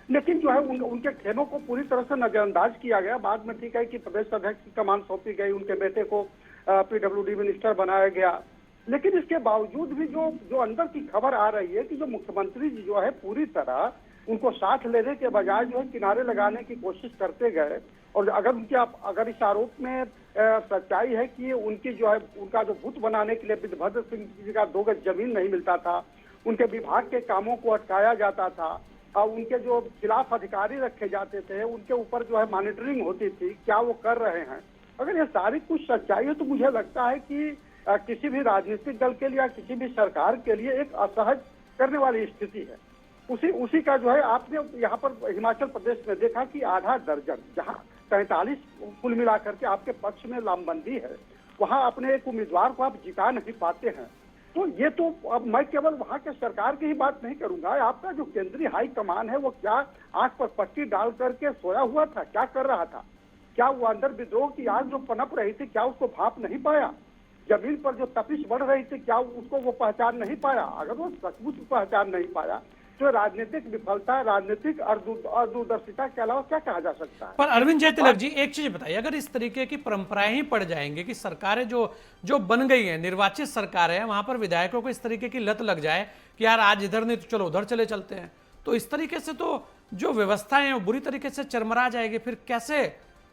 लेकिन जो है उनके खेमों को पूरी तरह से नजरअंदाज किया गया। बाद में ठीक है कि प्रदेश अध्यक्ष की कमान सौंपी गई, उनके बेटे को पीडब्ल्यूडी मिनिस्टर बनाया गया, लेकिन इसके बावजूद भी जो अंदर की खबर आ रही है कि जो मुख्यमंत्री जी जो है पूरी तरह उनको साथ लेने के बजाय जो है किनारे लगाने की कोशिश करते गए। और अगर इस आरोप में सच्चाई है कि उनकी जो है उनका जो बुत बनाने के लिए वीरभद्र सिंह जी का 2 गज जमीन नहीं मिलता था, उनके विभाग के कामों को अटकाया जाता था और उनके जो खिलाफ अधिकारी रखे जाते थे उनके ऊपर जो है मॉनिटरिंग होती थी, क्या वो कर रहे हैं, अगर ये सारी कुछ सच्चाई है तो मुझे लगता है कि किसी भी राजनीतिक दल के लिए या किसी भी सरकार के लिए एक असहज करने वाली स्थिति है। उसी का जो है आपने यहाँ पर हिमाचल प्रदेश में देखा कि आधा दर्जन, जहाँ 43 कुल मिलाकर के आपके पक्ष में लामबंदी है, वहाँ अपने एक उम्मीदवार को आप जिता नहीं पाते हैं। तो ये तो अब मैं केवल वहाँ के सरकार की ही बात नहीं करूंगा, आपका जो केंद्रीय हाई कमान है वो क्या आंख पर पट्टी डाल करके सोया हुआ था, क्या कर रहा था, क्या वो अंदर विद्रोह की आग जो पनप रही थी क्या उसको भाप नहीं पाया, जमीन पर जो तपिश बढ़ रही थी क्या उसको वो पहचान नहीं पाया। अगर वो सचमुच पहचान नहीं पाया तो राजनीतिक विफलता, राजनीतिक अदूरदर्शिता के अलावा क्या कहा जा सकता है। पर अरविंद जयतिलक जी एक चीज बताइए, अगर इस तरीके की परंपराएं ही पड़ जाएंगे कि सरकारें जो बन गई हैं, निर्वाचित सरकारें हैं, वहां पर विधायकों को इस तरीके की लत लग जाए कि यार आज इधर नहीं तो चलो उधर चलते हैं, तो इस तरीके से तो जो व्यवस्थाएं हैं वो बुरी तरीके से चरमरा जाएगी। फिर कैसे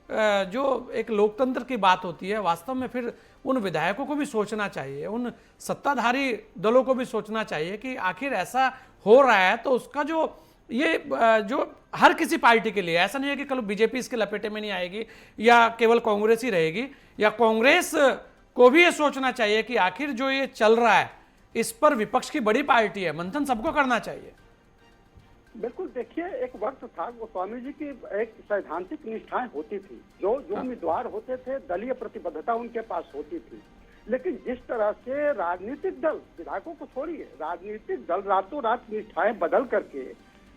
जो एक लोकतंत्र की बात होती है, वास्तव में फिर उन विधायकों को भी सोचना चाहिए, उन सत्ताधारी दलों को भी सोचना चाहिए कि आखिर ऐसा हो रहा है तो उसका जो हर किसी पार्टी के लिए, ऐसा नहीं है कि कल बीजेपी इसके लपेटे में नहीं आएगी या केवल कांग्रेस ही रहेगी, या कांग्रेस को भी ये सोचना चाहिए कि आखिर जो ये चल रहा है इस पर विपक्ष की बड़ी पार्टी है, मंथन सबको करना चाहिए। बिल्कुल, देखिए एक वक्त था गोस्वामी जी की एक सैद्धांतिक निष्ठाएं होती थी, जो उम्मीदवार होते थे दलीय प्रतिबद्धता उनके पास होती थी, लेकिन जिस तरह से राजनीतिक दल, विधायकों को छोड़िए, राजनीतिक दल रातों रात निष्ठाएं बदल करके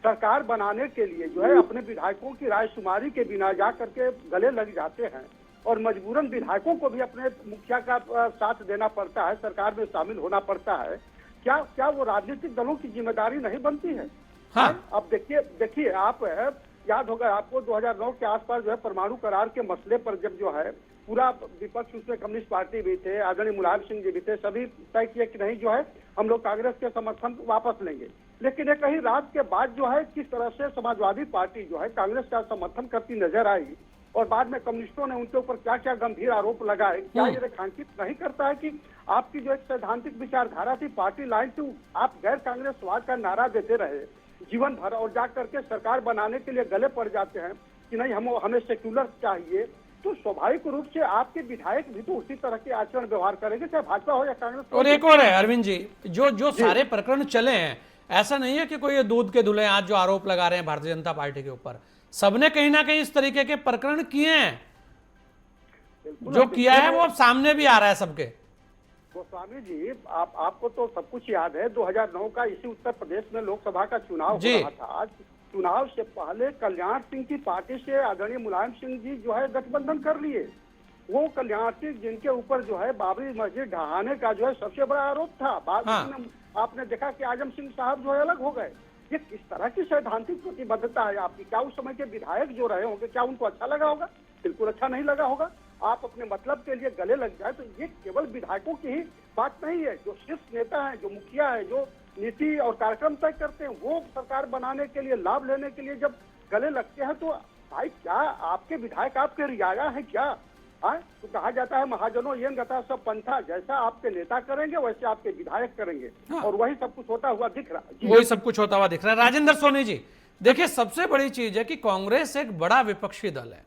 सरकार बनाने के लिए जो है अपने विधायकों की रायशुमारी के बिना जा करके गले लग जाते हैं और मजबूरन विधायकों को भी अपने मुखिया का साथ देना पड़ता है, सरकार में शामिल होना पड़ता है। क्या वो राजनीतिक दलों की जिम्मेदारी नहीं बनती है? हाँ। अब देखिए आप याद होगा आपको 2009 के आसपास जो है परमाणु करार के मसले पर जब जो है पूरा विपक्ष, उसमें कम्युनिस्ट पार्टी भी थे, आदरणीय मुलायम सिंह जी भी थे, सभी तय किए कि नहीं जो है हम लोग कांग्रेस के समर्थन वापस लेंगे, लेकिन एक ही रात के बाद जो है किस तरह से समाजवादी पार्टी जो है कांग्रेस का समर्थन करती नजर आई और बाद में कम्युनिस्टों ने उनके ऊपर क्या क्या गंभीर आरोप लगाए। क्या ये रेखांकित नहीं करता है कि आपकी जो एक सैद्धांतिक विचारधारा थी, पार्टी लाइन थी, आप गैर कांग्रेसवाद का नारा देते रहे जीवन भर और जा करके सरकार बनाने के लिए गले पड़ जाते हैं कि नहीं हमें सेक्युलर चाहिए, तो स्वाभाविक रूप से आपके विधायक भी तो उसी तरह के आचरण व्यवहार करेंगे, चाहे भाजपा हो या कांग्रेस। और एक और है अरविंद जी, जो सारे प्रकरण चले हैं, ऐसा नहीं है कि कोई ये दूध के धुले आज जो आरोप लगा रहे हैं भारतीय जनता पार्टी के ऊपर, सबने कहीं ना कहीं इस तरीके के प्रकरण किए हैं, जो किया है वो अब सामने भी आ रहा है सबके। गोस्वामी जी आपको तो सब कुछ याद है, 2009 का इसी उत्तर प्रदेश में लोकसभा का चुनाव हो रहा था। चुनाव से पहले कल्याण सिंह की पार्टी से आदरणीय मुलायम सिंह जी जो है गठबंधन कर लिए। वो कल्याण सिंह जिनके ऊपर जो है बाबरी मस्जिद ढहाने का जो है सबसे बड़ा आरोप था, बाद में आपने देखा कि आजम सिंह साहब जो है अलग हो गए। ये किस तरह की सैद्धांतिक प्रतिबद्धता है आपकी? क्या उस समय के विधायक जो रहे होंगे क्या उनको अच्छा लगा होगा? बिल्कुल अच्छा नहीं लगा होगा। आप अपने मतलब के लिए गले लग जाए तो ये केवल विधायकों की ही बात नहीं है, जो शीर्ष नेता है, जो मुखिया है, जो नीति और कार्यक्रम तय करते हैं, वो सरकार बनाने के लिए, लाभ लेने के लिए जब गले लगते हैं तो भाई क्या आपके विधायक आपके रियाया है क्या? तो कहा जाता है महाजनों ये गता सब पंथा, जैसा आपके नेता करेंगे वैसे आपके विधायक करेंगे। और वही सब कुछ होता हुआ दिख रहा है, वही सब कुछ होता हुआ दिख रहा है। राजेंद्र सोनी जी, देखिए सबसे बड़ी चीज है कि कांग्रेस एक बड़ा विपक्षी दल है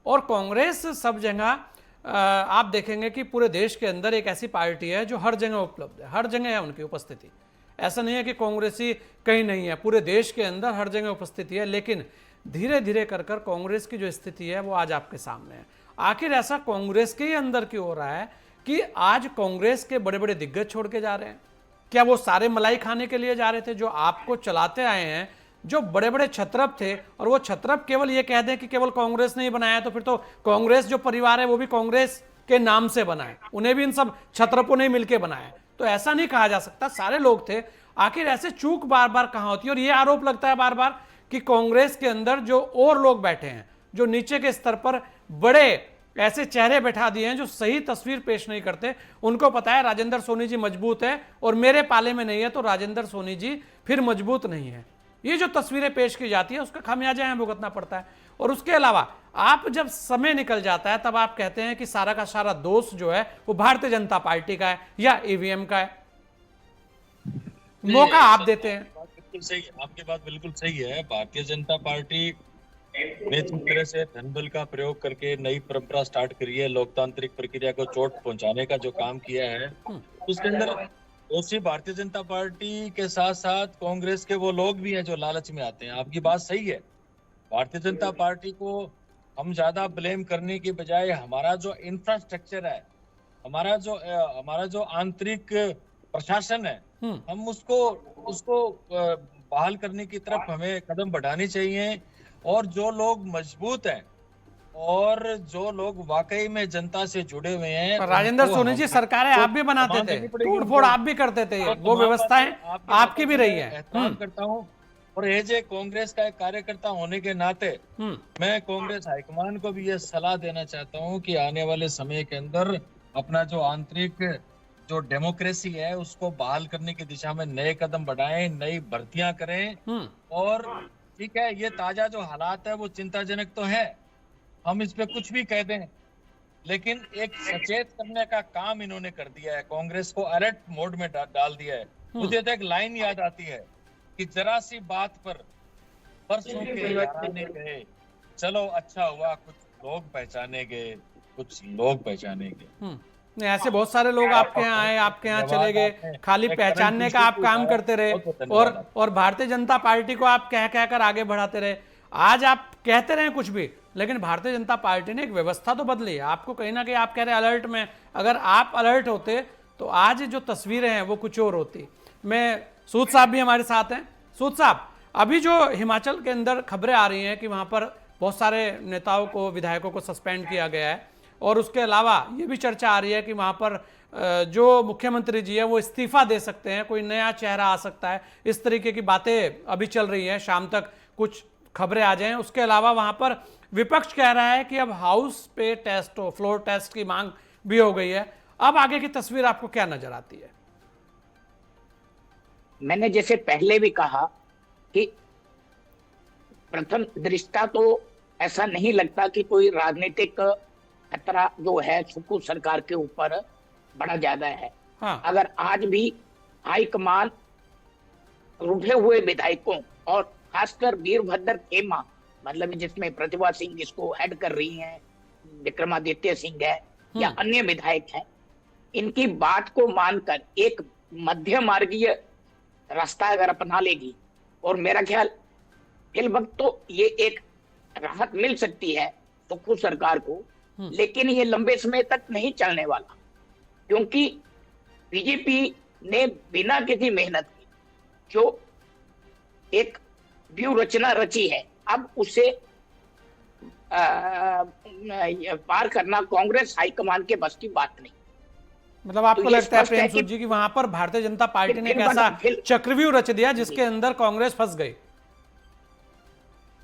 और कांग्रेस सब जगह आप देखेंगे कि पूरे देश के अंदर एक ऐसी पार्टी है जो हर जगह उपलब्ध है, हर जगह है उनकी उपस्थिति। ऐसा नहीं है कि कांग्रेसी कहीं नहीं है, पूरे देश के अंदर हर जगह उपस्थिति है। लेकिन धीरे धीरे कर कर कांग्रेस की जो स्थिति है वो आज आपके सामने है। आखिर ऐसा कांग्रेस के ही अंदर क्यों हो रहा है कि आज कांग्रेस के बड़े बड़े दिग्गज छोड़ के जा रहे हैं? क्या वो सारे मलाई खाने के लिए जा रहे थे जो आपको चलाते आए हैं, जो बड़े बड़े छत्रप थे, और वो छत्रप केवल ये कह दें कि केवल कांग्रेस ने ही बनाया, तो फिर तो कांग्रेस जो परिवार है वो भी कांग्रेस के नाम से बना है, उन्हें भी इन सब छत्रपों ने मिलकर बनाया। तो ऐसा नहीं कहा जा सकता, सारे लोग थे। आखिर ऐसे चूक बार बार कहां होती है? और ये आरोप लगता है बार बार कि कांग्रेस के अंदर जो और लोग बैठे हैं, जो नीचे के स्तर पर बड़े ऐसे चेहरे बैठा दिए हैं जो सही तस्वीर पेश नहीं करते। उनको पता है राजेंद्र सोनी जी मजबूत है और मेरे पाले में नहीं है, तो राजेंद्र सोनी जी फिर मजबूत नहीं है। ये जो तस्वीरें पेश की जाती है उसका खामियाजा यहाँ भुगतना पड़ता है। और उसके अलावा आप जब समय निकल जाता है तब आप कहते हैं कि सारा का सारा दोष जो है वो भारतीय जनता पार्टी का है या ईवीएम का है। मौका आप देते हैं। बिल्कुल सही, आपकी बात बिल्कुल सही है। भारतीय जनता पार्टी ने जिस तरह से धनबल का प्रयोग करके नई परंपरा स्टार्ट करी है, लोकतांत्रिक प्रक्रिया को चोट पहुंचाने का जो काम किया है, उसके अंदर उसी भारतीय जनता पार्टी के साथ साथ कांग्रेस के वो लोग भी हैं जो लालच में आते हैं। आपकी बात सही है। भारतीय जनता पार्टी को हम ज्यादा ब्लेम करने की बजाय हमारा जो इंफ्रास्ट्रक्चर है, हमारा जो आंतरिक प्रशासन है, हम उसको बहाल करने की तरफ हमें कदम बढ़ाने चाहिए। और जो लोग मजबूत हैं और जो लोग वाकई में जनता से जुड़े हुए हैं, राजेंद्र सोनी जी सरकारें आप भी बनाते थे, तोड़फोड़ आप भी करते थे, वो व्यवस्थाएं आपकी भी रही है। एहतराम करता हूँ। और एज ए कांग्रेस का एक कार्यकर्ता होने के नाते मैं कांग्रेस हाईकमान को भी ये सलाह देना चाहता हूँ कि आने वाले समय के अंदर अपना जो आंतरिक जो डेमोक्रेसी है उसको बहाल करने की दिशा में नए कदम बढ़ाएं, नई भर्तियां करें। और ठीक है, ये ताजा जो हालात है वो चिंताजनक तो है, हम इस पे कुछ भी कह दें, लेकिन एक सचेत करने का काम इन्होंने कर दिया है, कांग्रेस को अलर्ट मोड में डाल दिया है। मुझे तो एक लाइन याद आती है कि जरा सी बात पर परसों के याराने गए, चलो अच्छा हुआ कुछ लोग पहचाने गए, कुछ लोग पहचाने गए। नहीं, ऐसे बहुत सारे लोग आपके यहाँ आए, आपके यहाँ चले गए, खाली पहचानने का आप काम करते रहे और भारतीय जनता पार्टी को आप कह कहकर आगे बढ़ाते रहे। आज आप कहते रहे कुछ भी, लेकिन भारतीय जनता पार्टी ने एक व्यवस्था तो बदली है। आपको कहीं ना कहीं आप कह रहे हैं अलर्ट में, अगर आप अलर्ट होते तो आज जो तस्वीरें हैं वो कुछ और होती। मैं सूद साहब भी हमारे साथ हैं। सूद साहब, अभी जो हिमाचल के अंदर खबरें आ रही हैं कि वहाँ पर बहुत सारे नेताओं को, विधायकों को सस्पेंड किया गया है, और उसके अलावा ये भी चर्चा आ रही है कि वहाँ पर जो मुख्यमंत्री जी है वो इस्तीफा दे सकते हैं, कोई नया चेहरा आ सकता है, इस तरीके की बातें अभी चल रही हैं, शाम तक कुछ खबरें आ जाएं। उसके अलावा वहाँ पर विपक्ष कह रहा है कि अब हाउस पे टेस्ट हो, फ्लोर टेस्ट की मांग भी हो गई है। अब आगे की तस्वीर आपको क्या नजर आती है? मैंने जैसे पहले भी कहा कि प्रथम दृष्टा तो ऐसा नहीं लगता कि कोई राजनीतिक खतरा जो है सुक्खू सरकार के ऊपर बड़ा ज्यादा है। हाँ। अगर आज भी हाईकमान रूठे हुए विधायकों और खासकर वीरभद्र खेमा, मतलब जिसमें प्रतिभा सिंह जिसको हेड कर रही हैं, विक्रमादित्य सिंह है या अन्य विधायक हैं, इनकी बात को मानकर एक मध्य मार्गीय रास्ता अगर अपना लेगी, और मेरा ख्याल फिल वक्त तो ये एक राहत मिल सकती है सुक्खू सरकार को, लेकिन ये लंबे समय तक नहीं चलने वाला, क्योंकि बीजेपी ने बिना किसी मेहनत की जो एक व्यूह रचना रची है, अब उसे पार करना कांग्रेस हाईकमान के बस की बात नहीं। मतलब आपको लगता है प्रेम सूद जी कि वहां पर भारतीय जनता पार्टी ने एक ऐसा चक्रव्यूह रच दिया जिसके अंदर कांग्रेस फंस गई?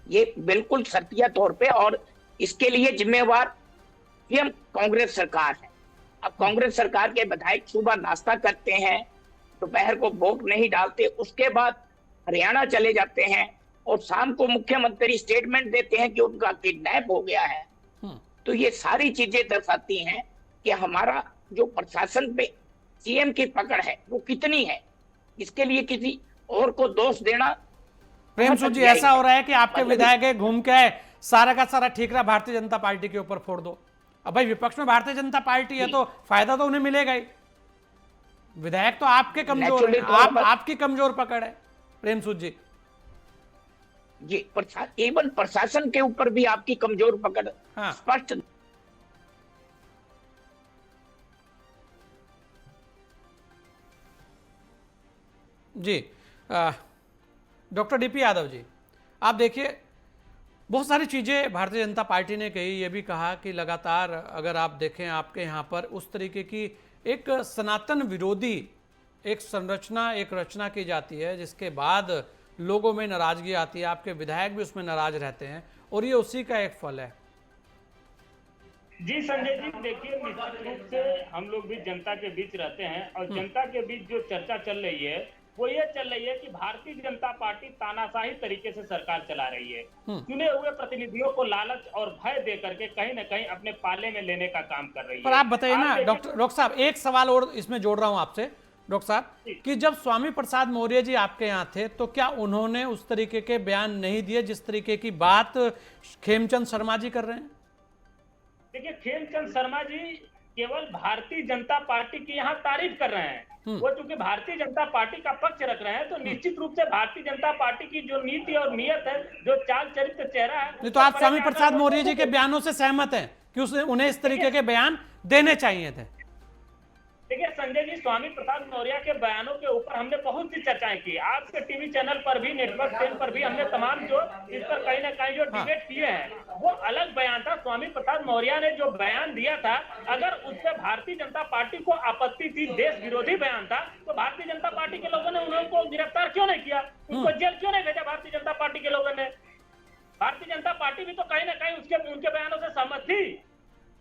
ये बिल्कुल सत्य तौर पे, और इसके लिए जिम्मेवार स्वयं कांग्रेस सरकार है। अब कांग्रेस सरकार के विधायक सुबह नाश्ता करते हैं, दोपहर को वोट नहीं डालते, उसके बाद हरियाणा चले जाते हैं और शाम को मुख्यमंत्री स्टेटमेंट देते हैं कि उनका किडनैप हो गया है। तो ये सारी चीजें दर्शाती हैं कि हमारा जो प्रशासन पे सीएम की पकड़ है वो कितनी है। इसके लिए किसी और को दोष देना, प्रेम सूद जी, ऐसा हो रहा है कि आपके विधायक घूम के सारा का सारा ठीकरा भारतीय जनता पार्टी के ऊपर फोड़ दो। अब भाई विपक्ष में भारतीय जनता पार्टी है तो फायदा तो उन्हें मिलेगा ही। विधायक तो आपके कमजोर है, आपकी कमजोर पकड़ है। प्रेम सूद जी, जी, केवल प्रशासन के ऊपर भी आपकी कमजोर पकड़ हाँ। स्पष्ट। जी, डॉक्टर डीपी यादव जी, आप देखिए, बहुत सारी चीज़ें भारतीय जनता पार्टी ने कही। ये भी कहा कि लगातार अगर आप देखें आपके यहाँ पर उस तरीके की एक सनातन विरोधी एक संरचना, एक रचना की जाती है, जिसके बाद लोगों में नाराजगी आती है, आपके विधायक भी उसमें नाराज रहते हैं, और ये उसी का एक फल है। जी संजय जी, देखिए, निश्चित रूप से हम लोग भी जनता के बीच रहते हैं और जनता के बीच जो चर्चा चल रही है वो ये चल रही है कि भारतीय जनता पार्टी तानाशाही तरीके से सरकार चला रही है। चुने हुए प्रतिनिधियों को लालच और भय दे करके कहीं ना कहीं अपने पाले में लेने का काम कर रही है। पर आप बताइए ना डॉक्टर साहब, एक सवाल और इसमें जोड़ रहा हूं आपसे डॉक्टर साहब, कि जब स्वामी प्रसाद मौर्य जी आपके यहाँ थे तो क्या उन्होंने उस तरीके के बयान नहीं दिए जिस तरीके की बात खेमचंद शर्मा जी कर रहे हैं? देखिए, खेमचंद शर्मा जी केवल भारतीय जनता पार्टी की यहाँ तारीफ कर रहे हैं। वो चूंकि भारतीय जनता पार्टी का पक्ष रख रहे हैं तो निश्चित रूप से भारतीय जनता पार्टी की जो नीति और नियत है, जो चाल चरित्र चेहरा है। नहीं तो आप स्वामी प्रसाद मौर्य जी के बयानों से सहमत हैं कि उन्हें इस तरीके के बयान देने चाहिए थे? देखिए संजय जी, स्वामी प्रसाद मौर्य के बयानों के ऊपर हमने बहुत सी चर्चाएं की। आपके टीवी चैनल पर भी, नेटवर्क 10 पर भी हमने तमाम जो इस पर कहीं ना कहीं जो डिबेट किए हैं, वो अलग बयान था। स्वामी प्रसाद मौर्य ने जो बयान दिया था, अगर उस पर भारतीय जनता पार्टी को आपत्ति थी, देश विरोधी बयान था, तो भारतीय जनता पार्टी के लोगों ने उनको गिरफ्तार क्यों नहीं किया, उनको जेल क्यों नहीं भेजा भारतीय जनता पार्टी के लोगों ने? भारतीय जनता पार्टी भी तो कहीं ना कहीं उनके बयानों से सहमत थी।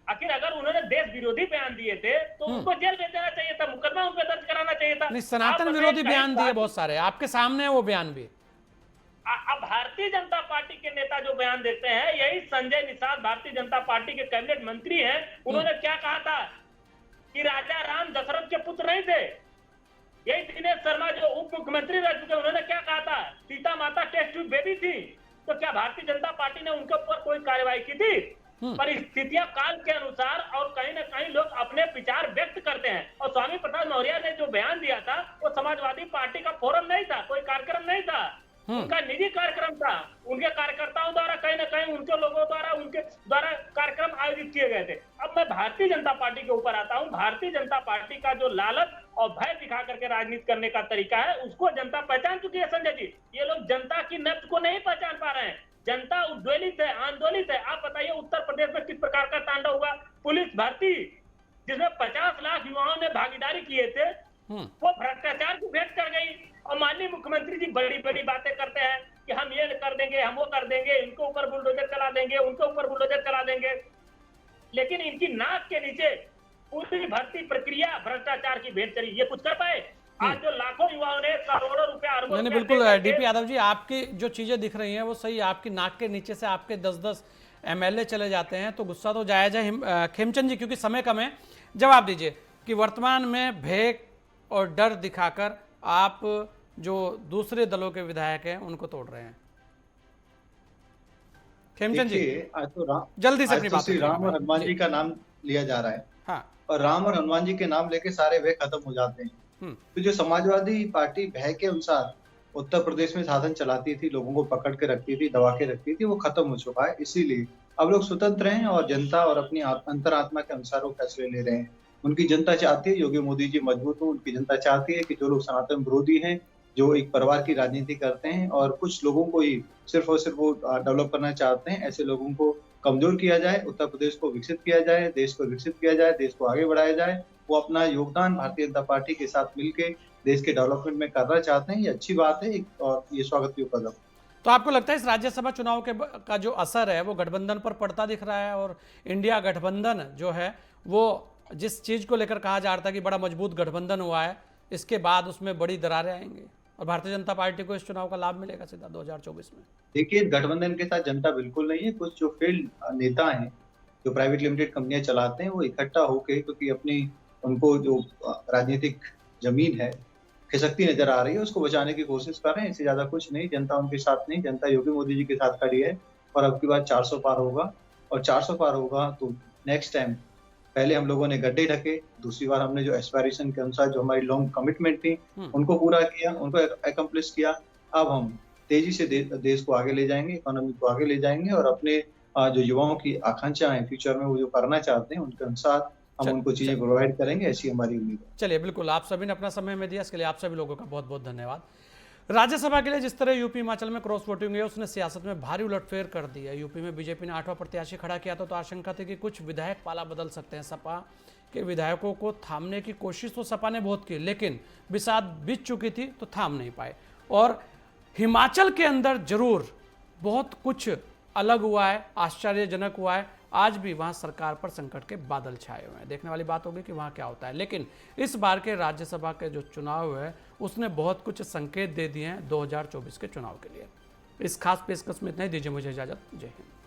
आखिर अगर उन्होंने देश विरोधी बयान दिए थे तो उनको जेल भेज देना चाहिए था, मुकदमा उन पर दर्ज कराना चाहिए था। नहीं, सनातन विरोधी बयान दिए बहुत सारे, आपके सामने है वो बयान भी। अब भारतीय जनता पार्टी के नेता जो बयान देते हैं, यही संजय निषाद भारतीय जनता पार्टी के कैबिनेट मंत्री हैं, उन्होंने क्या कहा था कि राजा राम दशरथ के पुत्र नहीं थे। यही दिनेश शर्मा जो उप मुख्यमंत्री रह चुके, उन्होंने क्या कहा था, सीता माता टेस्ट ट्यूब बेबी थी। तो क्या भारतीय जनता पार्टी ने उनके ऊपर कोई कार्रवाई की थी? परिस्थितियां काल के अनुसार और कहीं ना कहीं लोग अपने विचार व्यक्त करते हैं। और स्वामी प्रसाद मौर्य ने जो बयान दिया था वो समाजवादी पार्टी का फोरम नहीं था, कोई कार्यक्रम नहीं था, उनका निजी कार्यक्रम था। उनके कार्यकर्ताओं द्वारा कहीं ना कहीं उनके लोगों द्वारा उनके द्वारा कार्यक्रम आयोजित किए गए थे। अब मैं भारतीय जनता पार्टी के ऊपर आता हूँ। भारतीय जनता पार्टी का जो लालच और भय दिखा करके राजनीति करने का तरीका है, उसको जनता पहचान चुकी है संजय जी। ये लोग जनता की नब्ज को नहीं पहचान पा रहे हैं। जनता उद्वेलित है, आंदोलित है। आप बताइए उत्तर प्रदेश में किस प्रकार का तांडव हुआ। पुलिस भर्ती जिसमें 50 लाख युवाओं ने भागीदारी किए थे, वो भ्रष्टाचार की भेंट कर गई। और माननीय मुख्यमंत्री जी बड़ी बड़ी बातें करते हैं कि हम ये कर देंगे, हम वो कर देंगे, इनके ऊपर बुलडोजर चला देंगे, उनके ऊपर बुलडोजर चला देंगे, लेकिन इनकी नाक के नीचे पूरी भर्ती प्रक्रिया भ्रष्टाचार की भेंट चली। ये कुछ कर पाए? आज जो लाखों युवाओं ने करोड़ों रुपया, अरबों नहीं, बिल्कुल डीपी यादव जी, आपकी जो चीजें दिख रही हैं वो सही। आपकी नाक के नीचे से आपके 10-10 एमएलए चले जाते हैं तो गुस्सा तो जायज है। खेमचंद जी, क्योंकि समय कम है, जवाब दीजिए कि वर्तमान में भय और डर दिखाकर आप जो दूसरे दलों के विधायक हैं उनको तोड़ रहे हैं। खेमचंद जी, आज तो जल्दी से अपनी बात श्री राम और हनुमान जी का नाम लिया जा रहा है। हाँ। और राम और हनुमान जी के नाम लेके सारे भय खत्म हो जाते हैं। तो जो समाजवादी पार्टी भय के अनुसार उत्तर प्रदेश में शासन चलाती थी, लोगों को पकड़ के रखती थी, दबा के रखती थी, वो खत्म हो चुका है। इसीलिए अब लोग स्वतंत्र हैं और जनता और अपनी अंतरात्मा के अनुसार वो फैसले ले रहे हैं। उनकी जनता चाहती है योगी मोदी जी मजबूत हो। उनकी जनता चाहती है कि जो लोग सनातन विरोधी हैं, जो एक परिवार की राजनीति करते हैं और कुछ लोगों को ही सिर्फ और सिर्फ वो डेवलप करना चाहते हैं, ऐसे लोगों को कमजोर किया जाए, उत्तर प्रदेश को विकसित किया जाए, देश को विकसित किया जाए, देश को आगे बढ़ाया जाए। वो अपना योगदान भारतीय जनता पार्टी के साथ मिलकर देश के डेवलपमेंट में करना चाहते हैं। ये अच्छी बात है और ये स्वागत योग्य कदम। तो आपको लगता है इस राज्यसभा चुनाव का जो असर है वो गठबंधन पर पड़ता दिख रहा है? और इंडिया गठबंधन जो है वो जिस चीज को लेकर कहा जा रहा था कि बड़ा मजबूत गठबंधन हुआ है, इसके बाद उसमें बड़ी दरारें आएंगी और भारतीय जनता पार्टी को इस चुनाव का लाभ मिलेगा सीधा 2024 में? देखिए, गठबंधन के साथ जनता बिल्कुल नहीं है। कुछ जो फील्ड नेता हैं, जो प्राइवेट लिमिटेड कंपनियां चलाते हैं, वो इकट्ठा होकर, क्योंकि अपनी उनको जो राजनीतिक जमीन है खिसकती नजर आ रही है, उसको बचाने की कोशिश कर रहे हैं। इससे ज्यादा कुछ नहीं। जनता उनके साथ नहीं, जनता योगी मोदी जी के साथ खड़ी है। और अब की बार 400 पार होगा, और 400 पार होगा तो नेक्स्ट टाइम, पहले हम लोगों ने गड्ढे ढके, दूसरी बार हमने जो एस्पायरेशन के अनुसार जो हमारी लॉन्ग कमिटमेंट थी उनको पूरा किया, उनको एकम्प्लिश किया। अब हम तेजी से देश को आगे ले जाएंगे, इकोनॉमी को आगे ले जाएंगे और अपने जो युवाओं की आकांक्षा है फ्यूचर में वो जो करना चाहते हैं उनके अनुसार हम उनको चीजें प्रोवाइड करेंगे, ऐसी हमारी उम्मीद है। चलिए, बिल्कुल, आप सभी ने अपना समय में दिया, इसके लिए आप सभी लोगों का बहुत बहुत धन्यवाद। राज्यसभा के लिए जिस तरह यूपी हिमाचल में क्रॉस वोटिंग हुई है उसने सियासत में भारी उलटफेर कर दी है। यूपी में बीजेपी ने 8वां प्रत्याशी खड़ा किया था तो आशंका थी कि कुछ विधायक पाला बदल सकते हैं। सपा के विधायकों को थामने की कोशिश तो सपा ने बहुत की, लेकिन बिसात बीत चुकी थी तो थाम नहीं पाए। और हिमाचल के अंदर जरूर बहुत कुछ अलग हुआ है, आश्चर्यजनक हुआ है। आज भी वहां सरकार पर संकट के बादल छाए हुए हैं। देखने वाली बात होगी कि वहां क्या होता है। लेकिन इस बार के राज्यसभा के जो चुनाव है उसने बहुत कुछ संकेत दे दिए हैं 2024 के चुनाव के लिए। इस खास पेशकश में इतना ही, दीजिए मुझे इजाजत। जय हिंद।